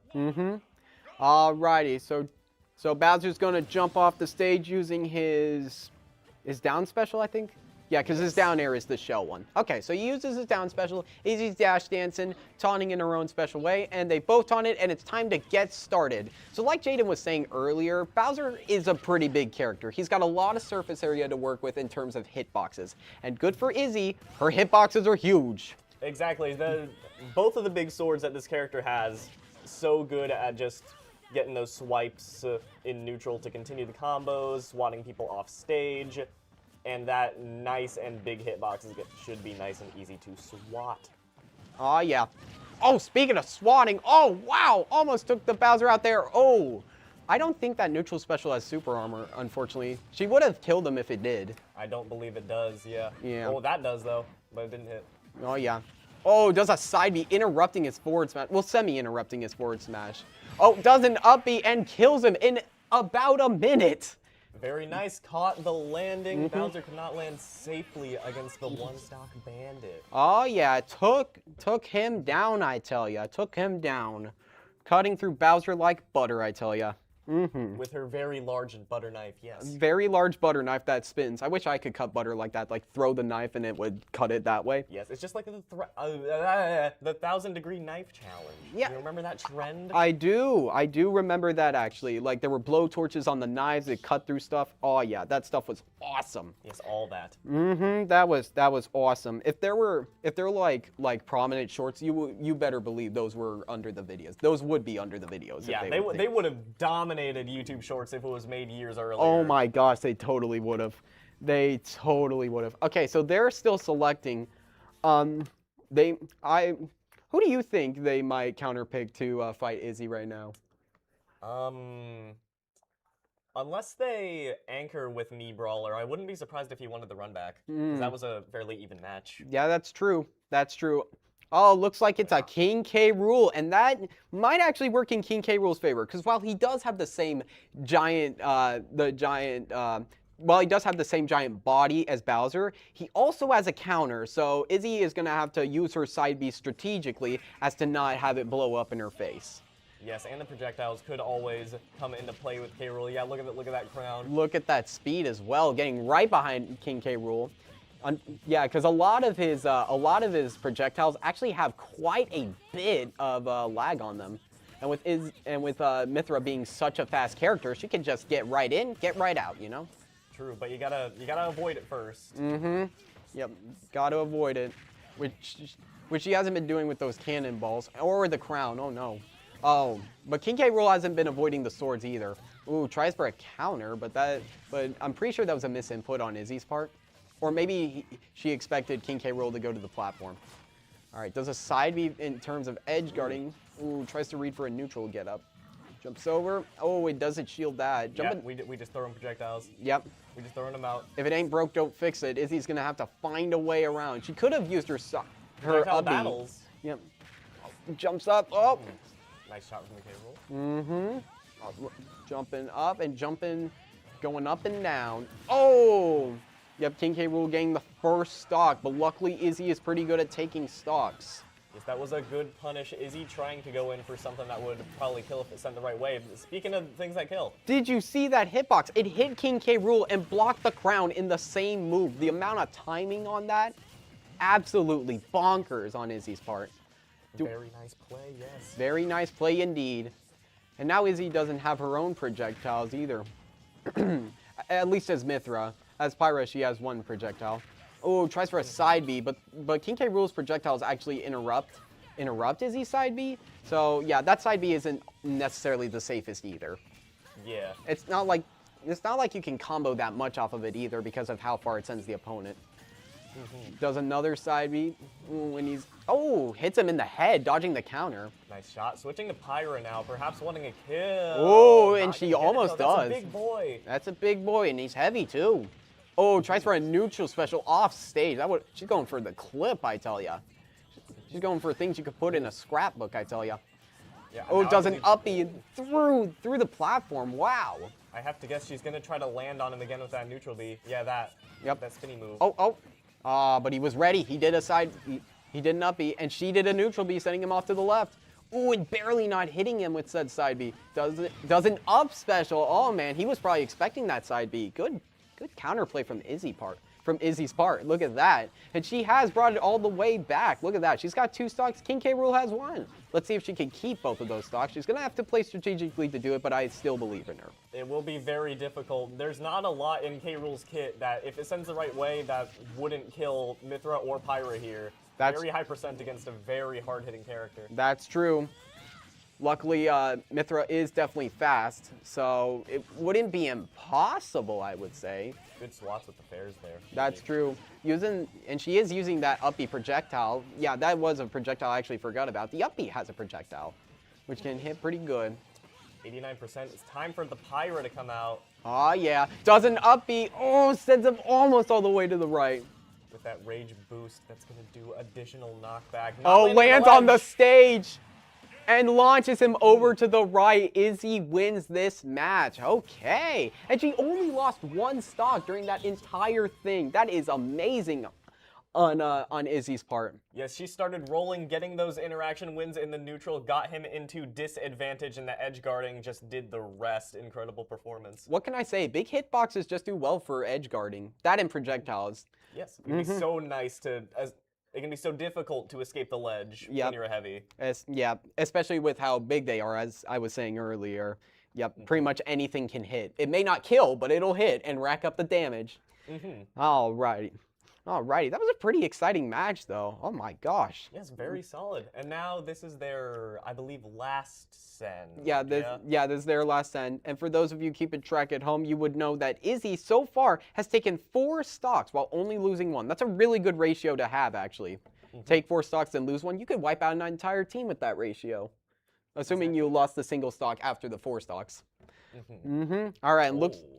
Alrighty. So Bowser's gonna jump off the stage using his down special, I think. Yeah, because his down air is the shell one. Okay, so he uses his down special. Izzy's dash dancing, taunting in her own special way, and they both taunt it, and it's time to get started. So like Jaden was saying earlier, Bowser is a pretty big character. He's got a lot of surface area to work with in terms of hitboxes. And good for Izzy, her hitboxes are huge. Exactly. Both of the big swords that this character has, so good at just getting those swipes in neutral to continue the combos, swatting people off stage. And that nice and big hitboxes should be nice and easy to swat. Oh, yeah. Oh, speaking of swatting, oh, wow, almost took the Bowser out there. Oh, I don't think that neutral special has super armor, unfortunately. She would have killed him if it did. I don't believe it does, yeah. Yeah. Oh, that does, though, but it didn't hit. Oh, yeah. Oh, does a side B interrupting his forward smash. Well, semi-interrupting his forward smash. Oh, does an up B and kills him in about a minute. Very nice, caught the landing. Bowser could not land safely against the one-stock bandit. Oh, yeah, took him down, I tell ya. Took him down. Cutting through Bowser like butter, I tell ya. With her very large butter knife, yes. Very large butter knife that spins. I wish I could cut butter like that, like throw the knife and it would cut it that way. Yes, it's just like the 1,000-degree knife challenge. Yeah. You remember that trend? I do remember that actually. Like there were blow torches on the knives that cut through stuff. Oh yeah, that stuff was awesome. Yes, all that. That was awesome. If they're like prominent shorts, you better believe those were under the videos. Those would be under the videos. Yeah, they would have dominated YouTube Shorts if it was made years earlier. Oh my gosh, they totally would have. They totally would have. Okay, so they're still selecting. Who do you think they might counterpick to fight Izzy right now? Unless they anchor with Me Brawler, I wouldn't be surprised if he wanted the run back. 'Cause that was a fairly even match. Yeah, that's true. That's true. Oh, looks like it's a King K. Rool, and that might actually work in King K. Rool's favor, because while he does have the same giant, while he does have the same giant body as Bowser, he also has a counter, so Izzy is going to have to use her side B strategically as to not have it blow up in her face. Yes, and the projectiles could always come into play with K. Rool. Yeah, look at that crown. Look at that speed as well, getting right behind King K. Rool. Yeah, because a lot of his projectiles actually have quite a bit of lag on them, and with Mithra being such a fast character, she can just get right in, get right out, you know. True, but you gotta avoid it first. Yep, gotta avoid it, which she hasn't been doing with those cannonballs or the crown. Oh no. Oh, but King K. Rool hasn't been avoiding the swords either. Ooh, tries for a counter, but I'm pretty sure that was a misinput on Izzy's part. Or maybe she expected King K. Rool to go to the platform. All right, does a side B in terms of edge guarding. Ooh, tries to read for a neutral get up. Jumps over. Oh, it doesn't shield that. Yeah, we just throw in projectiles. Yep. We just throwing them out. If it ain't broke, don't fix it. Izzy's gonna have to find a way around. She could have used her up B. Battles. Yep. Jumps up. Oh. Nice shot from the K. Rool. Jumping up and jumping, going up and down. Oh. Yep, King K. Rool getting the first stock, but luckily Izzy is pretty good at taking stocks. Yes, that was a good punish. Izzy trying to go in for something that would probably kill if it sent the right way. Speaking of things that kill. Did you see that hitbox? It hit King K. Rool and blocked the crown in the same move. The amount of timing on that, absolutely bonkers on Izzy's part. Very nice play, yes. Very nice play indeed. And now Izzy doesn't have her own projectiles either. At least as Mithra. As Pyra, she has one projectile. Oh, tries for a side B, but King K. Rool's projectiles actually interrupt interrupt Izzy's side B. So yeah, that side B isn't necessarily the safest either. Yeah. It's not like you can combo that much off of it either because of how far it sends the opponent. Does another side B when he's hits him in the head, dodging the counter. Nice shot. Switching to Pyra now, perhaps wanting a kill. Oh, and Not she gonna get it, almost though. does. That's a big boy. That's a big boy, and he's heavy too. Oh, tries for a neutral special off stage. She's going for the clip, I tell ya. She's going for things you could put in a scrapbook, I tell ya. Yeah, Oh, now does I an believe- uppie through the platform. Wow. I have to guess she's gonna try to land on him again with that neutral B. Yeah, that. Yep. That spinny move. But he was ready. He did a side. He did an up B, and she did a neutral B, sending him off to the left. Ooh, and barely not hitting him with said side B. Does an up special. Oh man, he was probably expecting that side B. Good counterplay from Izzy's part. Look at that. And she has brought it all the way back. Look at that. She's got 2 stocks. King K. Rool has 1. Let's see if she can keep both of those stocks. She's going to have to play strategically to do it, but I still believe in her. It will be very difficult. There's not a lot in K. Rool's kit that, if it sends the right way, that wouldn't kill Mythra or Pyra here. Very high percent against a very hard-hitting character. That's true. Luckily, Mythra is definitely fast, so it wouldn't be impossible, I would say. Good swats with the fairs there. That's true. And she is using that up B projectile. Yeah, that was a projectile I actually forgot about. The up B has a projectile, which can hit pretty good. 89%. It's time for the Pyra to come out. Oh, yeah. Does an up B. Oh, sends him almost all the way to the right. With that rage boost, that's going to do additional knockback. Oh, lands on the stage and launches him over to the right. Izzy wins this match. Okay. And she only lost 1 stock during that entire thing. That is amazing on Izzy's part. Yes, she started rolling, getting those interaction wins in the neutral, got him into disadvantage, and the edge guarding just did the rest. Incredible performance. What can I say? Big hitboxes just do well for edge guarding. That and projectiles. Yes, it can be so nice to... It can be so difficult to escape the ledge when you're a heavy. Yeah, especially with how big they are, as I was saying earlier. Yep, pretty much anything can hit. It may not kill, but it'll hit and rack up the damage. Alrighty. That was a pretty exciting match, though. Oh my gosh. Yes, very solid. And now this is their, I believe, last send. Yeah, this is their last send. And for those of you keeping track at home, you would know that Izzy so far has taken 4 stocks while only losing 1. That's a really good ratio to have, actually. Take 4 stocks and lose 1. You could wipe out an entire team with that ratio. Assuming you lost the single stock after the 4 stocks. All right,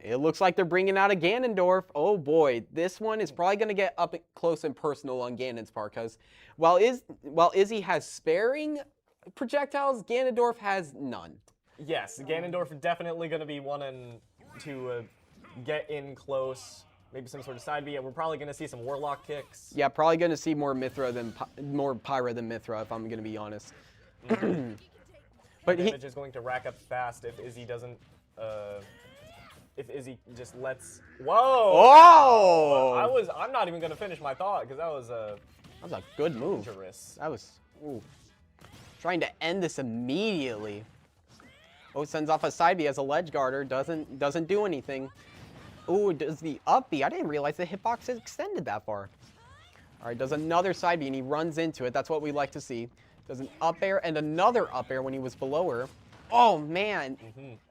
it looks like they're bringing out a Ganondorf. Oh boy, this one is probably going to get up close and personal on Ganon's part, because while Izzy has sparing projectiles, Ganondorf has none. Yes, Ganondorf definitely going to be wanting to get in close. Maybe some sort of side B. We're probably going to see some Warlock kicks. Yeah, probably going to see more Pyra than Mythra, if I'm going to be honest. But damage is going to rack up fast if Izzy doesn't. If Izzy just lets. Whoa! Oh! I'm not even gonna finish my thought because that was a good move. Dangerous. That was trying to end this immediately. Oh, sends off a side B as a ledge guarder. Doesn't do anything. Ooh, does the up B? I didn't realize the hitbox extended that far. All right, does another side B and he runs into it. That's what we like to see. Does an up air and another up air when he was below her. Oh, man.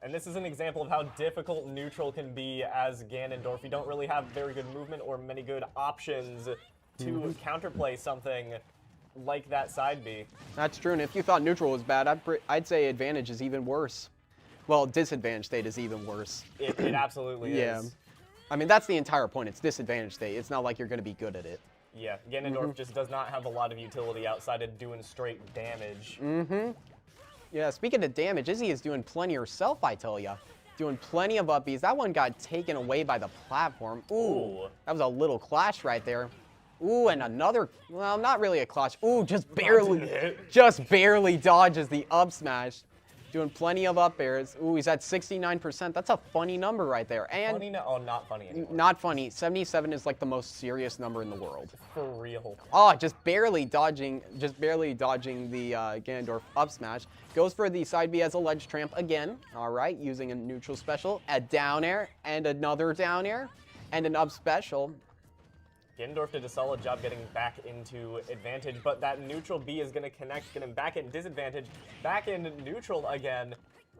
And this is an example of how difficult neutral can be as Ganondorf. You don't really have very good movement or many good options to counterplay something like that side B. That's true, and if you thought neutral was bad, I'd say advantage is even worse. Well, disadvantage state is even worse. It absolutely is. I mean, that's the entire point. It's disadvantage state. It's not like you're going to be good at it. Yeah, Ganondorf just does not have a lot of utility outside of doing straight damage. Yeah, speaking of damage, Izzy is doing plenty herself, I tell ya. Doing plenty of upbeats. That one got taken away by the platform. Ooh, that was a little clash right there. Ooh, and another, well, not really a clash. Ooh, just barely dodges the up smash. Doing plenty of up airs. Ooh, he's at 69%. That's a funny number right there. And funny? Oh, not funny anymore. Not funny. 77 is like the most serious number in the world. For real. Oh, just barely dodging the Ganondorf up smash. Goes for the side B as a ledge tramp again. All right, using a neutral special, a down air, and another down air, and an up special. Ganondorf did a solid job getting back into advantage, but that neutral B is going to connect, get him back in disadvantage, back in neutral again.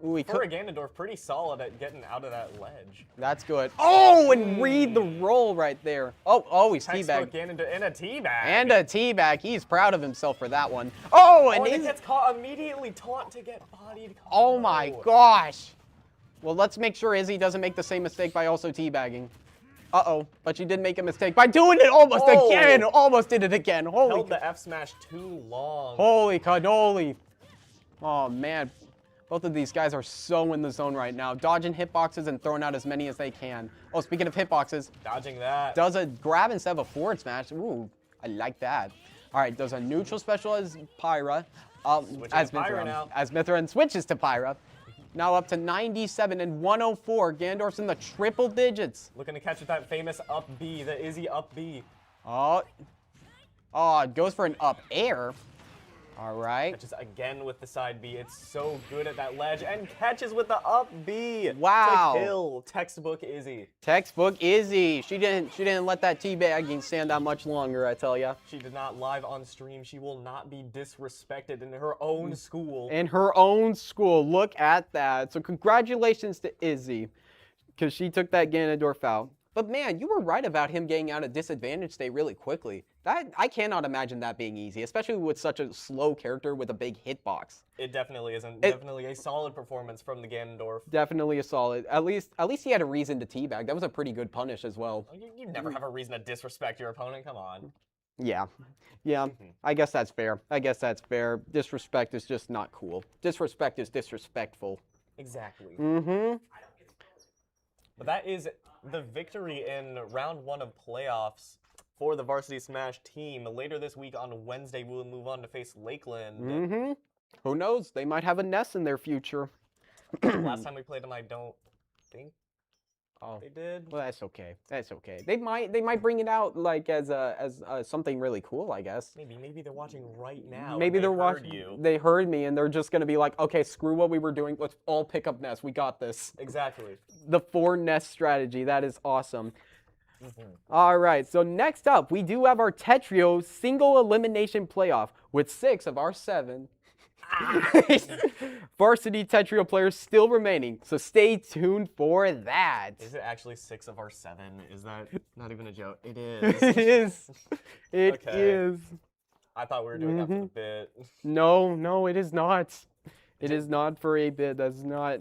Ooh, he For a could. Ganondorf, pretty solid at getting out of that ledge. That's good. Oh, and read the roll right there. Oh, he's Textbook teabag. Ganondorf in a teabag. And a teabag. He's proud of himself for that one. Oh, and and it he's. gets caught immediately, taunt to get bodied. Oh my gosh. Well, let's make sure Izzy doesn't make the same mistake by also teabagging. Uh-oh, but she did make a mistake by doing it almost Oh. again. Almost did it again. Holy, Held the F smash too long. holy cannoli. Oh, man. Both of these guys are so in the zone right now, dodging hitboxes and throwing out as many as they can. Oh, speaking of hitboxes, Dodging that. does a grab instead of a forward smash. Ooh, I like that. All right, does a neutral special as Pyra. As to Pyra Mithra. now. As Mithra switches to Pyra. Now up to 97 and 104. Ganondorf's in the triple digits. Looking to catch with that famous up B, the Izzy up B. Oh, it goes for an up air. All right. Catches again with the side B. It's so good at that ledge and catches with the up B. Wow. To kill. Textbook Izzy. Textbook Izzy. She didn't let that teabagging stand out much longer, I tell ya. She did not live on stream. She will not be disrespected in her own school. In her own school. Look at that. So congratulations to Izzy, because she took that Ganondorf out. But man, you were right about him getting out of disadvantage state really quickly. I cannot imagine that being easy, especially with such a slow character with a big hitbox. It definitely isn't. Definitely a solid performance from the Ganondorf. Definitely a solid. At least he had a reason to teabag. That was a pretty good punish as well. You never have a reason to disrespect your opponent. Come on. Yeah. I guess that's fair. Disrespect is just not cool. Disrespect is disrespectful. Exactly. Mm-hmm. But that is the victory in round 1 of playoffs for the Varsity Smash team. Later this week on Wednesday, we'll move on to face Lakeland. Mm-hmm. Who knows? They might have a Ness in their future. Last time we played them, I don't think Oh, they did. well, that's okay. That's okay. They might bring it out like as something really cool, I guess. Maybe they're watching right now. Maybe and they're heard watching. you. They heard me, and they're just gonna be like, okay, screw what we were doing. Let's all pick up Ness. We got this. Exactly. The 4 Ness strategy. That is awesome. Mhm. All right, so next up, we do have our Tetrio single elimination playoff with 6 of our 7 varsity Tetrio players still remaining. So stay tuned for that. Is it actually 6 of our 7? Is that not even a joke? It It is. is. It Okay. is. I thought we were doing that for the bit. No, it is not. It is not for a bit. That's not.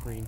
screen.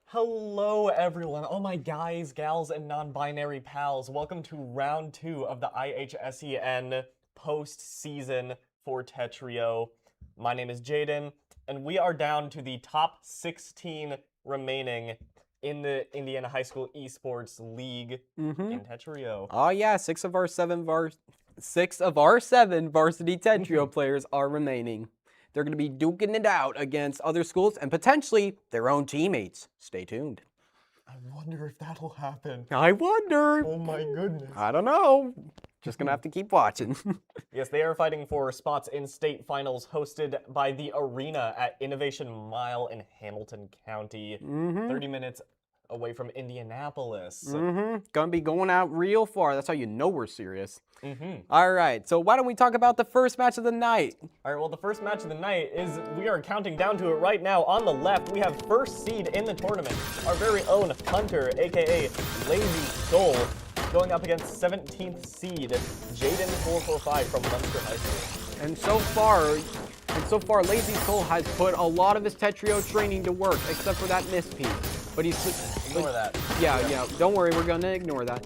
Hello, everyone. Oh, my guys, gals, and non-binary pals. Welcome to round 2 of the IHSEN postseason for Tetrio. My name is Jaden, and we are down to the top 16 remaining in the Indiana High School Esports League in Tetrio. Oh yeah, six of our seven varsity Tetrio players are remaining. They're going to be duking it out against other schools and potentially their own teammates. Stay tuned. I wonder if that'll happen. I wonder. Oh my goodness. I don't know. Just going to have to keep watching. Yes, they are fighting for spots in state finals hosted by the Arena at Innovation Mile in Hamilton County. 30 minutes away from Indianapolis. Gonna be going out real far. That's how you know we're serious. All right, so why don't we talk about the first match of the night? All right, well, the first match of the night is, we are counting down to it right now. On the left, we have first seed in the tournament, our very own Hunter, aka Lazy Soul, going up against 17th seed Jaden 445 from Munster High School. And so far, Lazy Soul has put a lot of his Tetrio training to work, except for that miss piece. But he's Ignore that. Yeah. Don't worry, we're gonna ignore that.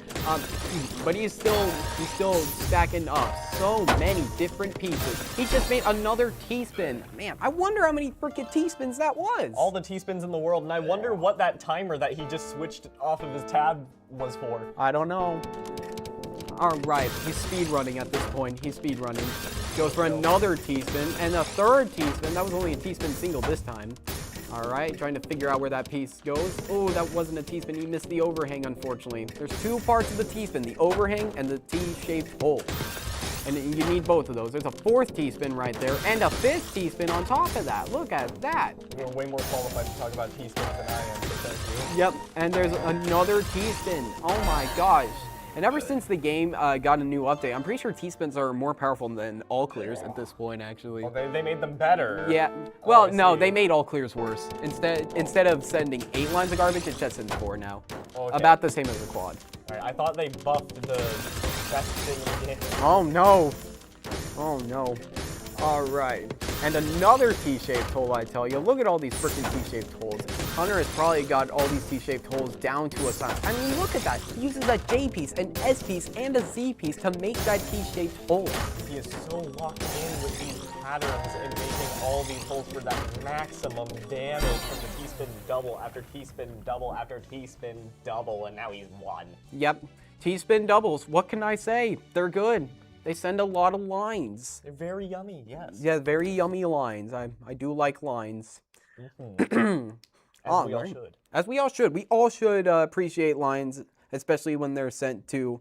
But he's still stacking up so many different pieces. He just made another T-spin. Man, I wonder how many freaking T-spins that was. All the T-spins in the world, and I wonder what that timer that he just switched off of his tab was for. I don't know. All right, he's speed running at this point. He's speed running. Goes for another T-spin and a third T-spin. That was only a T-spin single this time. All right, trying to figure out where that piece goes. Oh, that wasn't a T-spin. He missed the overhang, unfortunately. There's two parts of the T-spin, the overhang and the T-shaped hole. And you need both of those. There's a fourth T-spin right there and a fifth T-spin on top of that. Look at that. You're way more qualified to talk about T-spins than I am, so thank you. Yep, and there's another T-spin. Oh my gosh. And ever since the game got a new update, I'm pretty sure T-spins are more powerful than all clears at this point, actually. Well, they made them better. Yeah. Well, I no, see. they made all clears worse. Instead of sending 8 lines of garbage, it just sends 4 now. Okay. About the same as the quad. All right, I thought they buffed the best thing in the game. Oh no. Oh no. All right. And another T-shaped hole, I tell you. Look at all these freaking T-shaped holes. Hunter has probably got all these T-shaped holes down to a science. I mean, look at that. He uses a J piece, an S piece, and a Z piece to make that T-shaped hole. He is so locked in with these patterns and making all these holes for that maximum damage from the T-spin double after T-spin double after T-spin double, and now he's won. Yep. T-spin doubles. What can I say? They're good. They send a lot of lines. They're very yummy, yes. Yeah, very yummy lines. I do like lines. As we all should. As we all should. We all should appreciate lines especially when they're sent to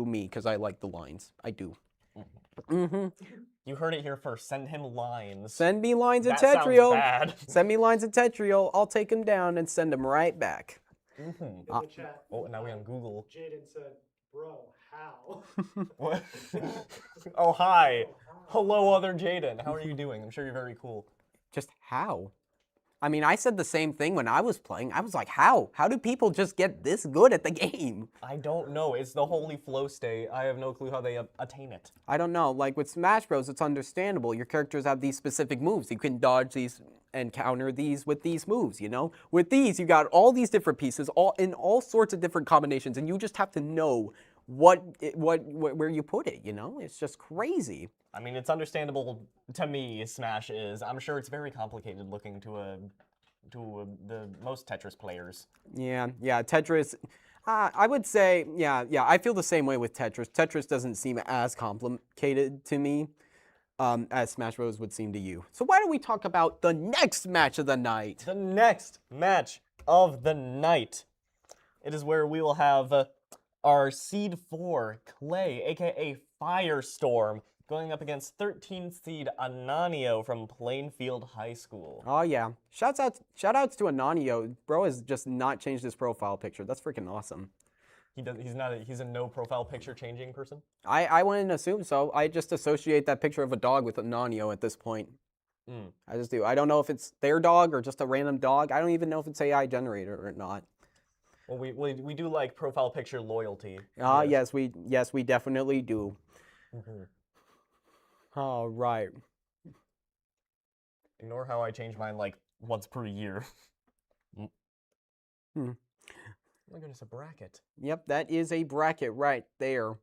me, because I like the lines. I do. You heard it here first. Send him lines. Send me lines in That sounds Tetrio. bad. Send me lines in Tetrio. I'll take them down and send them right back. In the chat. Oh, now we on Google. Jaden said, "Bro, how?" What? Oh, hi. Hello, other Jaden. How are you doing? I'm sure you're very cool. Just how? I mean, I said the same thing when I was playing. I was like, how? How do people just get this good at the game? I don't know. It's the holy flow state. I have no clue how they attain it. I don't know. Like with Smash Bros, it's understandable. Your characters have these specific moves. You can dodge these and counter these with these moves, you know? With these, you got all these different pieces, all in all sorts of different combinations, and you just have to know where you put it, you know? It's just crazy. I mean, it's understandable to me, Smash is. I'm sure it's very complicated looking to the most Tetris players. Yeah, Tetris. I would say, yeah, I feel the same way with Tetris. Tetris doesn't seem as complicated to me as Smash Bros. Would seem to you. So why don't we talk about the next match of the night? The next match of the night. It is where we will have our Seed 4, Clay, aka Firestorm, going up against 13th seed Ananio from Plainfield High School. Oh yeah, shout outs to Ananio. Bro has just not changed his profile picture. That's freaking awesome. He's a no profile picture changing person? I wouldn't assume so. I just associate that picture of a dog with Ananio at this point. I just do. I don't know if it's their dog or just a random dog. I don't even know if it's AI generated or not. Well, we do like profile picture loyalty. Yes, we definitely do. All right. Ignore how I change mine like once per year. Oh my goodness, a bracket. Yep, that is a bracket right there.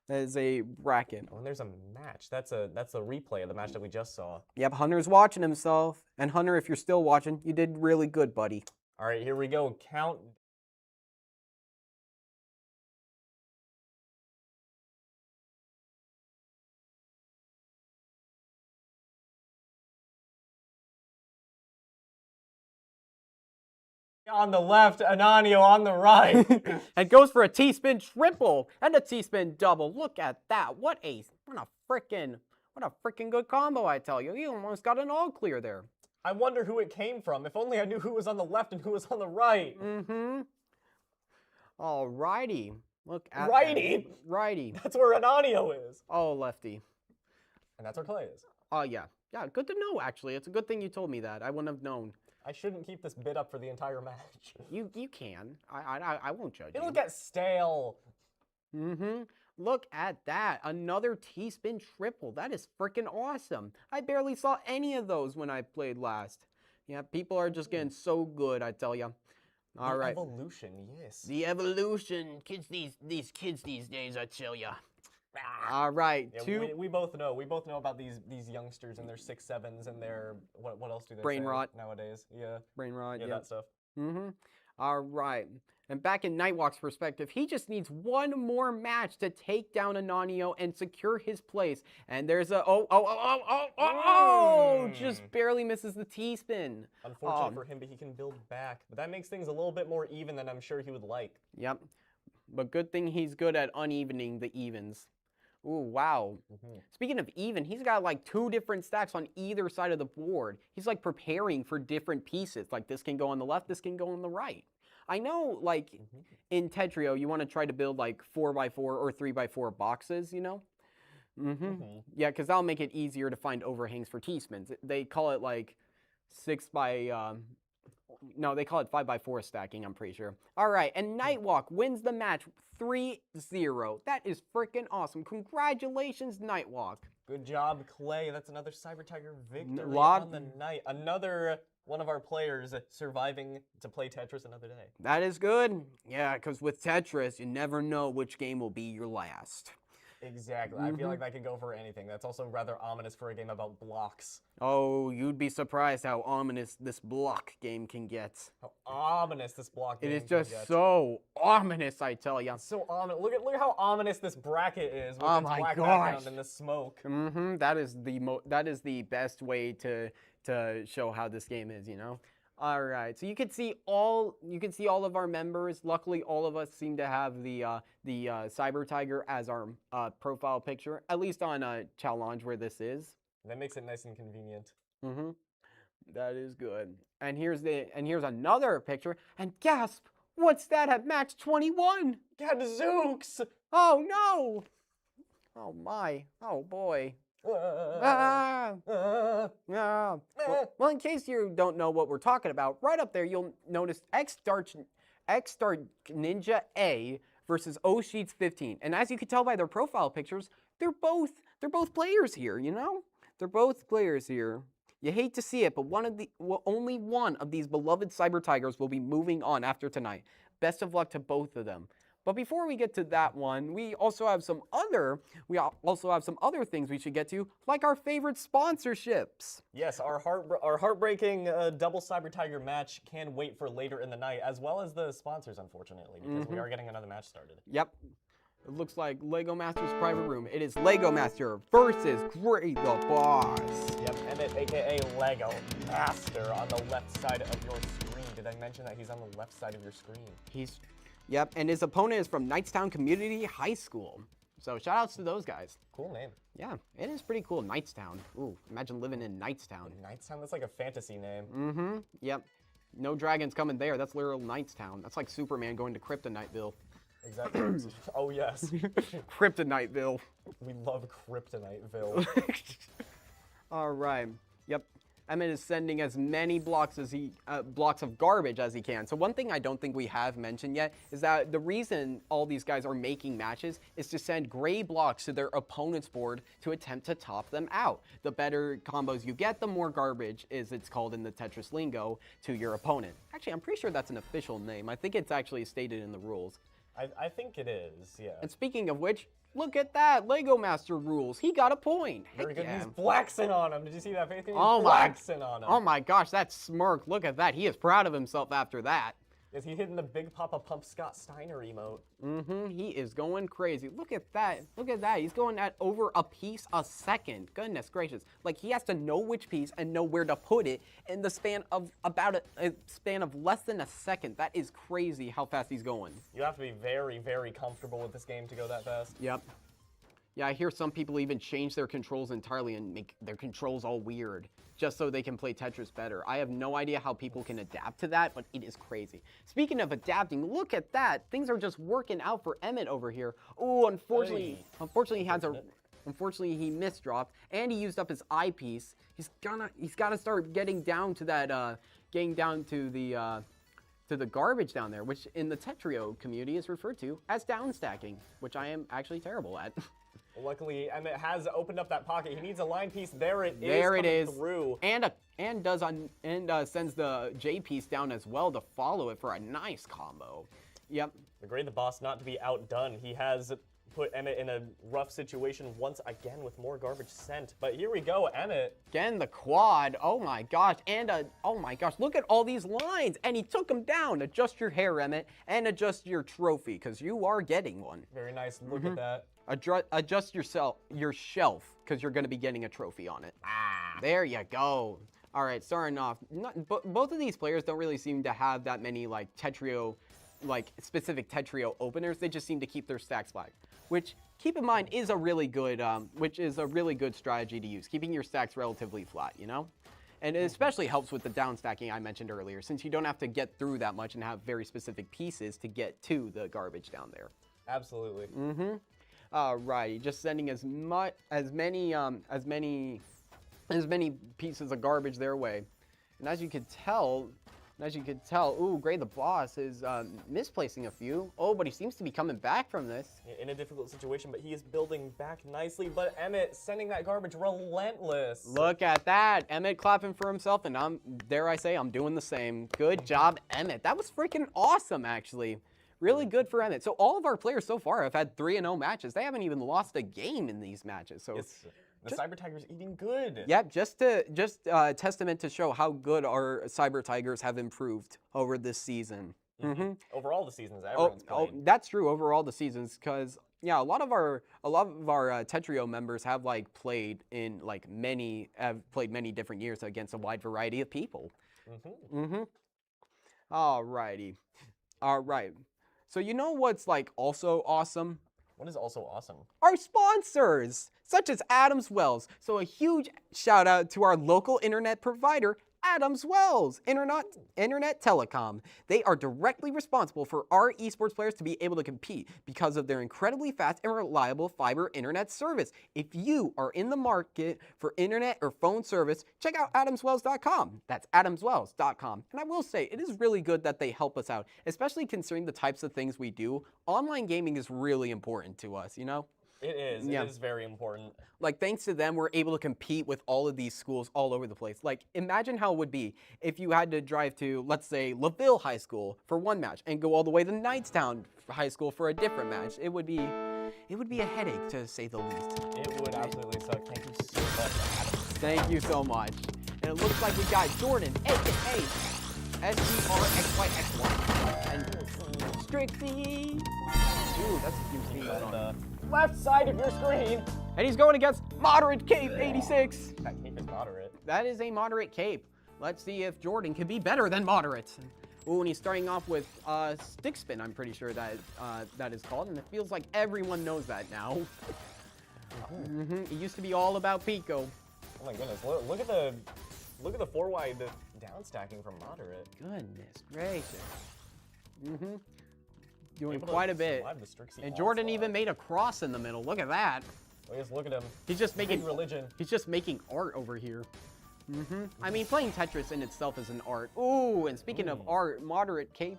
That is a bracket. Oh, and there's a match. That's a replay of the match that we just saw. Yep, Hunter's watching himself. And Hunter, if you're still watching, you did really good, buddy. All right, here we go. Count. On the left, Ananio on the right. And goes for a T-spin triple and a T-spin double. Look at that. What a freaking good combo, I tell you. You almost got an all clear there. I wonder who it came from. If only I knew who was on the left and who was on the right. Alrighty. Look at Righty. that. Righty. That's where Ananio is. Oh, lefty. And that's where Clay is. Oh, yeah. Yeah, good to know, actually. It's a good thing you told me that. I wouldn't have known. I shouldn't keep this bit up for the entire match. You can. I won't judge you. It'll get stale. Look at that. Another T-spin triple. That is freaking awesome. I barely saw any of those when I played last. Yeah, people are just getting so good, I tell you. All right. Evolution, yes. The evolution. These kids these days, I tell you. All right. Yeah, we both know. We both know about these youngsters and their 6'7s and their what else do they brain say rot nowadays? Yeah. Brain rot. Yeah, that stuff. All right. And back in Nightwalk's perspective, he just needs one more match to take down Ananio and secure his place. And there's a just barely misses the T-spin. Unfortunate for him, but he can build back. But that makes things a little bit more even than I'm sure he would like. Yep. But good thing he's good at unevening the evens. Ooh, wow. Speaking of even, he's got like 2 different stacks on either side of the board. He's like preparing for different pieces. Like this can go on the left, this can go on the right. I know, like, in Tetrio, you want to try to build, like, 4x4 or 3x4 boxes, you know? Yeah, because that'll make it easier to find overhangs for T-spins. They call it, like, 5x4 stacking, I'm pretty sure. All right, and Nightwalk wins the match 3-0. That is freaking awesome. Congratulations, Nightwalk. Good job, Clay. That's another Cyber Tiger victory on the night. Another one of our players surviving to play Tetris another day. That is good. Yeah, because with Tetris, you never know which game will be your last. Exactly. I feel like that could go for anything. That's also rather ominous for a game about blocks. Oh, you'd be surprised how ominous this block game can get. How ominous this block game can get. It is just get. so ominous, I tell you. So ominous. Look at how ominous this bracket is with oh its my black gosh. background and the smoke. That is the best way to show how this game is, you know? All right, so you can see all of our members. Luckily, all of us seem to have the Cyber Tiger as our profile picture, at least on Challenge where this is. That makes it nice and convenient. Mm-hmm. That is good. And here's another picture. And gasp! What's that at match 21? Gadzooks! Oh no! Oh my! Oh boy! Ah! Yeah. Well, in case you don't know what we're talking about, right up there you'll notice X-Star Ninja A versus O-Sheets 15. And as you can tell by their profile pictures, they're both players here, you know? They're both players here. You hate to see it, but only one of these beloved Cyber Tigers will be moving on after tonight. Best of luck to both of them. But before we get to that one, we also have some other things we should get to, like our favorite sponsorships. Yes, our heartbreaking double Cyber Tiger match can wait for later in the night, as well as the sponsors, unfortunately, because we are getting another match started. Yep. It looks like Lego Master's private room. It is Lego Master versus Gray the Boss. Yep, Emmett, aka Lego Master, on the left side of your screen. Did I mention that he's on the left side of your screen? Yep, and his opponent is from Knightstown Community High School. So shout outs to those guys. Cool name. Yeah, it is pretty cool. Knightstown. Ooh, imagine living in Knightstown. Knightstown, that's like a fantasy name. Mm-hmm. Yep. No dragons coming there. That's literal Knightstown. That's like Superman going to Kryptonightville. Exactly. Oh, yes. Kryptonightville. We love Kryptoniteville. All right. Yep. Emmett is sending as many blocks of garbage as he can. So one thing I don't think we have mentioned yet is that the reason all these guys are making matches is to send gray blocks to their opponent's board to attempt to top them out. The better combos you get, the more garbage, as it's called in the Tetris lingo, to your opponent. Actually, I'm pretty sure that's an official name. I think it's actually stated in the rules. I think it is, yeah. And speaking of which, look at that, Lego Master rules. He got a point. Very good. Yeah. He's flexing on him. Did you see that face? He's Oh flexing on him. Oh my gosh, that smirk. Look at that. He is proud of himself after that. Is he hitting the Big Papa Pump Scott Steiner emote? Mm-hmm. He is going crazy. Look at that. Look at that. He's going at over a piece a second. Goodness gracious. Like, he has to know which piece and know where to put it in the span of about a span of less than a second. That is crazy how fast he's going. You have to be very, very comfortable with this game to go that fast. Yep. Yeah, I hear some people even change their controls entirely and make their controls all weird just so they can play Tetris better. I have no idea how people can adapt to that, but it is crazy. Speaking of adapting, look at that. Things are just working out for Emmett over here. Oh, unfortunately he misdropped and he used up his eyepiece. He's got to start getting down to that to the garbage down there, which in the Tetrio community is referred to as down stacking, which I am actually terrible at. Luckily, Emmett has opened up that pocket. He needs a line piece. There it is. There it is. Through. And sends the J piece down as well to follow it for a nice combo. Yep. The Gray the Boss not to be outdone. He has put Emmett in a rough situation once again with more garbage sent. But here we go, Emmett. Again, the quad. Oh my gosh. And oh my gosh, look at all these lines. And he took them down. Adjust your hair, Emmett, and adjust your trophy, because you are getting one. Very nice. Look at that. Adjust your shelf, because you're going to be getting a trophy on it. There you go. All right, starting off. Both of these players don't really seem to have that many like specific Tetrio openers. They just seem to keep their stacks flat, which, keep in mind, is a really good strategy to use, keeping your stacks relatively flat, you know? And it especially helps with the down stacking I mentioned earlier, since you don't have to get through that much and have very specific pieces to get to the garbage down there. Absolutely. Mm-hmm. Alrighty, just sending as many pieces of garbage their way. And as you could tell, ooh, Gray the Boss is misplacing a few. Oh, but he seems to be coming back from this. In a difficult situation, but he is building back nicely. But Emmett sending that garbage relentless. Look at that. Emmett clapping for himself, and dare I say, I'm doing the same. Good job, Emmett. That was freaking awesome, actually. Really good for Emmett. So all of our players so far have had 3-0 matches. They haven't even lost a game in these matches. So the Cyber Tiger's eating good. Yep, just testament to show how good our Cyber Tigers have improved over this season. Mm-hmm. Overall, the seasons everyone's played. That's true. Overall, the seasons, because yeah, a lot of our Tetrio members have played many different years against a wide variety of people. Alrighty. Alright. So you know what's like also awesome? What is also awesome? Our sponsors, such as Adams Wells. So a huge shout out to our local internet provider, Adams Wells Internet Telecom. They are directly responsible for our esports players to be able to compete because of their incredibly fast and reliable fiber internet service. If you are in the market for internet or phone service, check out adamswells.com. That's adamswells.com. And I will say, it is really good that they help us out, especially considering the types of things we do. Online gaming is really important to us, you know? It is. Yeah. It is very important. Like, thanks to them, we're able to compete with all of these schools all over the place. Like, imagine how it would be if you had to drive to, let's say, LaVille High School for one match and go all the way to Knightstown High School for a different match. It would be a headache, to say the least. It would absolutely suck. Thank you so much, Adam. Thank you so much. And it looks like we got Jordan, aka SGRXYX1, and Strixie. Ooh, that's a huge theme On song. the left side of your screen. And he's going against Moderate Cape 86. That cape is moderate. That is a moderate cape. Let's see if Jordan can be better than moderate. Ooh, and he's starting off with stick spin, I'm pretty sure that is called, and it feels like everyone knows that now. It used to be all about Pico. Oh my goodness! Look at the 4-wide down stacking from moderate. Goodness gracious. Doing Able to quite a bit. survive the Strixie And Jordan onslaught. even made a cross in the middle. Look at that. Oh yes, look at him. He's just making Big religion. He's just making art over here. I mean, playing Tetris in itself is an art. Ooh, and speaking of art, Moderate Cape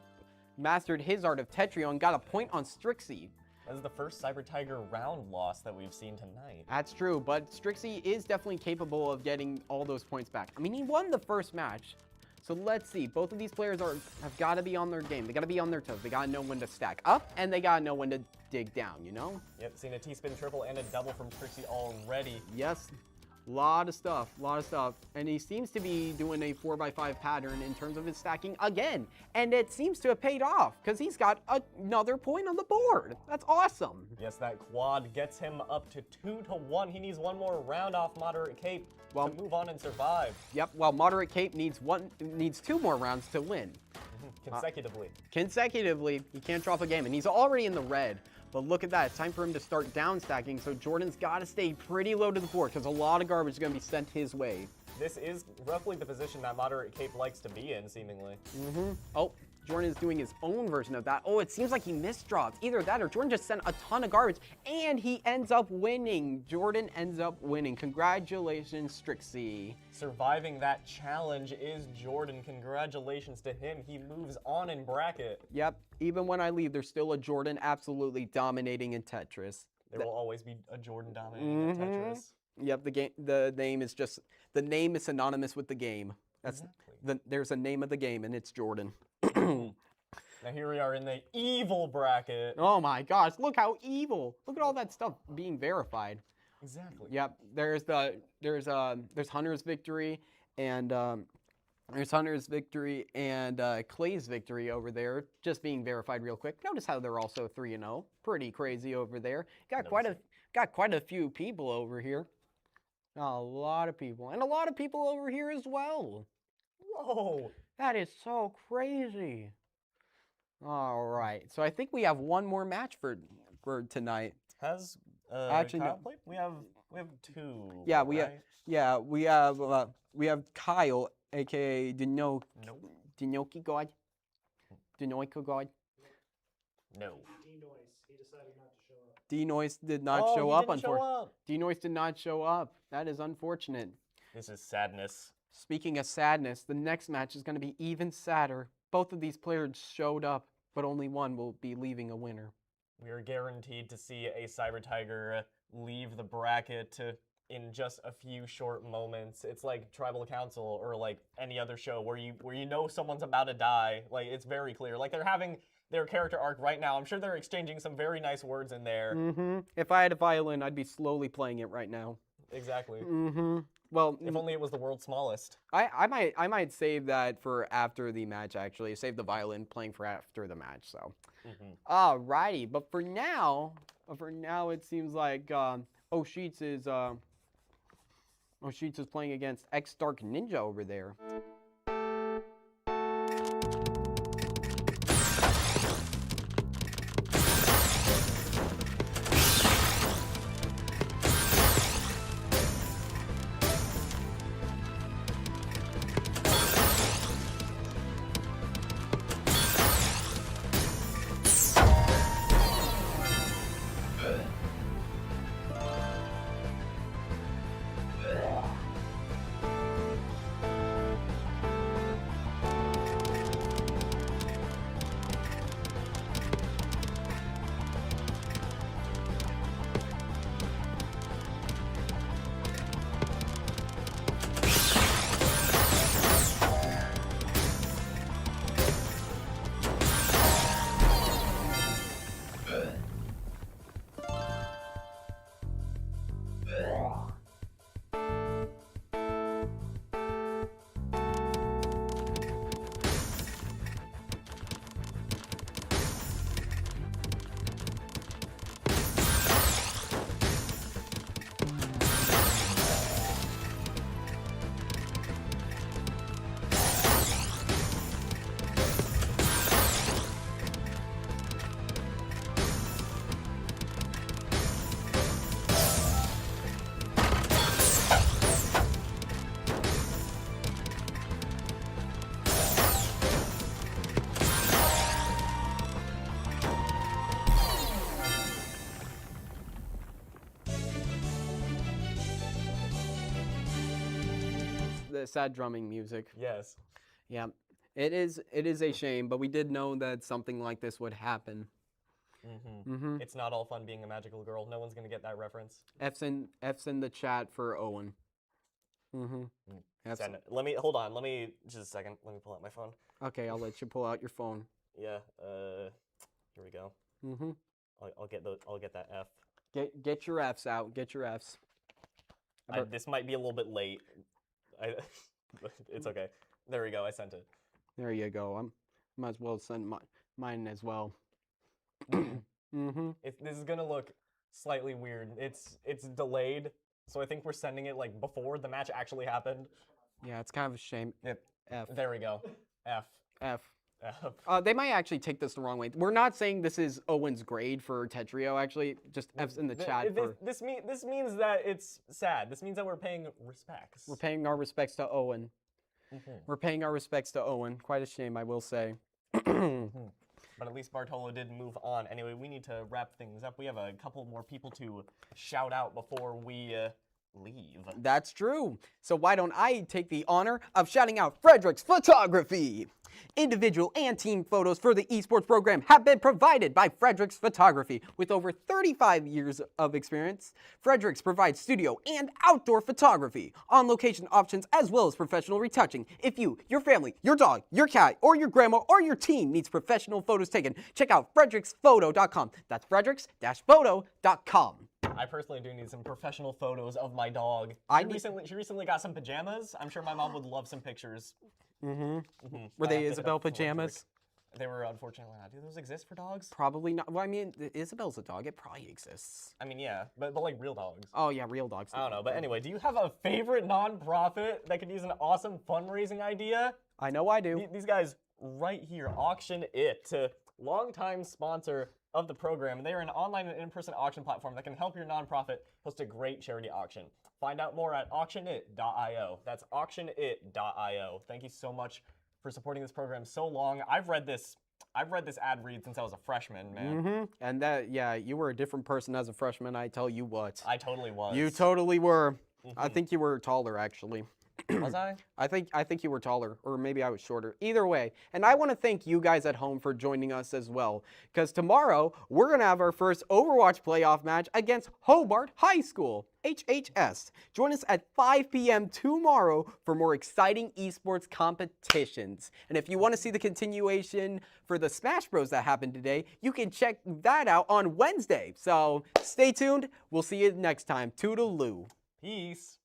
mastered his art of Tetrio and got a point on Strixie. That is the first Cyber Tiger round loss that we've seen tonight. That's true, but Strixie is definitely capable of getting all those points back. I mean, he won the first match. So let's see. Both of these players have got to be on their game. They got to be on their toes. They got to know when to stack up, and they got to know when to dig down, you know? Yep, seen a T-spin triple and a double from Trixie already. Yes. Lot of stuff. And he seems to be doing a 4x5 pattern in terms of his stacking again. And it seems to have paid off because he's got another point on the board. That's awesome. Yes, that quad gets him up to 2-1. He needs one more round off Moderate Cape to move on and survive. Yep, well, Moderate Cape needs 2 more rounds to win. Consecutively. He can't drop a game, and he's already in the red. But look at that, it's time for him to start down stacking, so Jordan's got to stay pretty low to the board because a lot of garbage is going to be sent his way. This is roughly the position that Moderate Cape likes to be in, seemingly. Oh, Jordan is doing his own version of that. Oh, it seems like he misdropped. Either that or Jordan just sent a ton of garbage, and he ends up winning. Jordan ends up winning. Congratulations, Strixie. Surviving that challenge is Jordan. Congratulations to him. He moves on in bracket. Yep, even when I leave, there's still a Jordan absolutely dominating in Tetris. There will always be a Jordan dominating in Tetris. Yep, the name is synonymous with the game. That's there's a name of the game, and it's Jordan. Now here we are in the evil bracket. Oh my gosh, look how evil. Look at all that stuff being verified. Exactly. Yep, there's Hunter's victory and Clay's victory over there just being verified real quick. Notice how they're also 3-0. Pretty crazy over there. Got quite a few people over here. A lot of people. And a lot of people over here as well. Whoa. That is so crazy. All right. So I think we have one more match for tonight. Has Actually, Kyle no. played? We have 2. Yeah, right? we have Kyle, aka Dinoki God. Dinoki God. No. Denoise, he decided not to show up. Denoise did not Oh, show he up, didn't show up. Denoise did not show up. That is unfortunate. This is sadness. Speaking of sadness, the next match is going to be even sadder. Both of these players showed up, but only one will be leaving a winner. We are guaranteed to see a Cyber Tiger leave the bracket in just a few short moments. It's like Tribal Council or like any other show where you know someone's about to die. Like, it's very clear. Like, they're having their character arc right now. I'm sure they're exchanging some very nice words in there. If I had a violin, I'd be slowly playing it right now. Exactly. Well, If only it was the world's smallest. I might save that for after the match, actually. Save the violin playing for after the match, so. Alrighty, but for now it seems like O'Sheets is playing against X Dark Ninja over there. sad drumming music. Yes. Yeah, it is a shame, but we did know that something like this would happen. Mm-hmm. It's not all fun being a magical girl. No one's gonna get that reference. F's in the chat for Owen. That's Send it. Hold on. Let me just a second. Let me pull out my phone. okay. I'll let you pull out your phone. Yeah. Here we go. I'll get that F. Get your F's out. Get your F's. This might be a little bit late. It's okay. There we go. I sent it. There you go. I might as well send mine as well. This is gonna look slightly weird. It's delayed, so I think we're sending it like before the match actually happened. Yeah, it's kind of a shame. Yep. F. There we go. F. F. F. They might actually take this the wrong way. We're not saying this is Owen's grade for Tetrio. Actually, just F's in the chat. This means that it's sad. This means that we're paying respects. We're paying our respects to Owen. We're paying our respects to Owen. Quite a shame, I will say. But at least Bartolo did move on. Anyway, we need to wrap things up. We have a couple more people to shout out before we leave. That's true. So why don't I take the honor of shouting out Frederick's Photography? Individual and team photos for the esports program have been provided by Frederick's Photography. With over 35 years of experience, Frederick's provides studio and outdoor photography, on-location options, as well as professional retouching. If you, your family, your dog, your cat, or your grandma, or your team needs professional photos taken, check out fredericksphoto.com. That's frederick's-photo.com. I personally do need some professional photos of my dog. She recently got some pajamas. I'm sure my mom would love some pictures. Were they Isabel pajamas? They were unfortunately not. Do those exist for dogs? Probably not. Well, I mean, Isabel's a dog. It probably exists. I mean, yeah, but like real dogs. Oh, yeah, real dogs. I don't know. But anyway, do you have a favorite nonprofit that could use an awesome fundraising idea? I know I do. These guys right here, Auction It, longtime sponsor of the program. They are an online and in-person auction platform that can help your nonprofit host a great charity auction. Find out more at auctionit.io. That's auctionit.io. Thank you so much for supporting this program so long. I've read this ad read since I was a freshman, man. And that, yeah, you were a different person as a freshman, I tell you what. I totally was. You totally were. I think you were taller, actually. Was I? I think you were taller, or maybe I was shorter. Either way. And I want to thank you guys at home for joining us as well, because tomorrow we're going to have our first Overwatch playoff match against Hobart High School, HHS. Join us at 5 p.m. tomorrow for more exciting esports competitions. And if you want to see the continuation for the Smash Bros that happened today, you can check that out on Wednesday. So stay tuned. We'll see you next time. Toodaloo. Peace.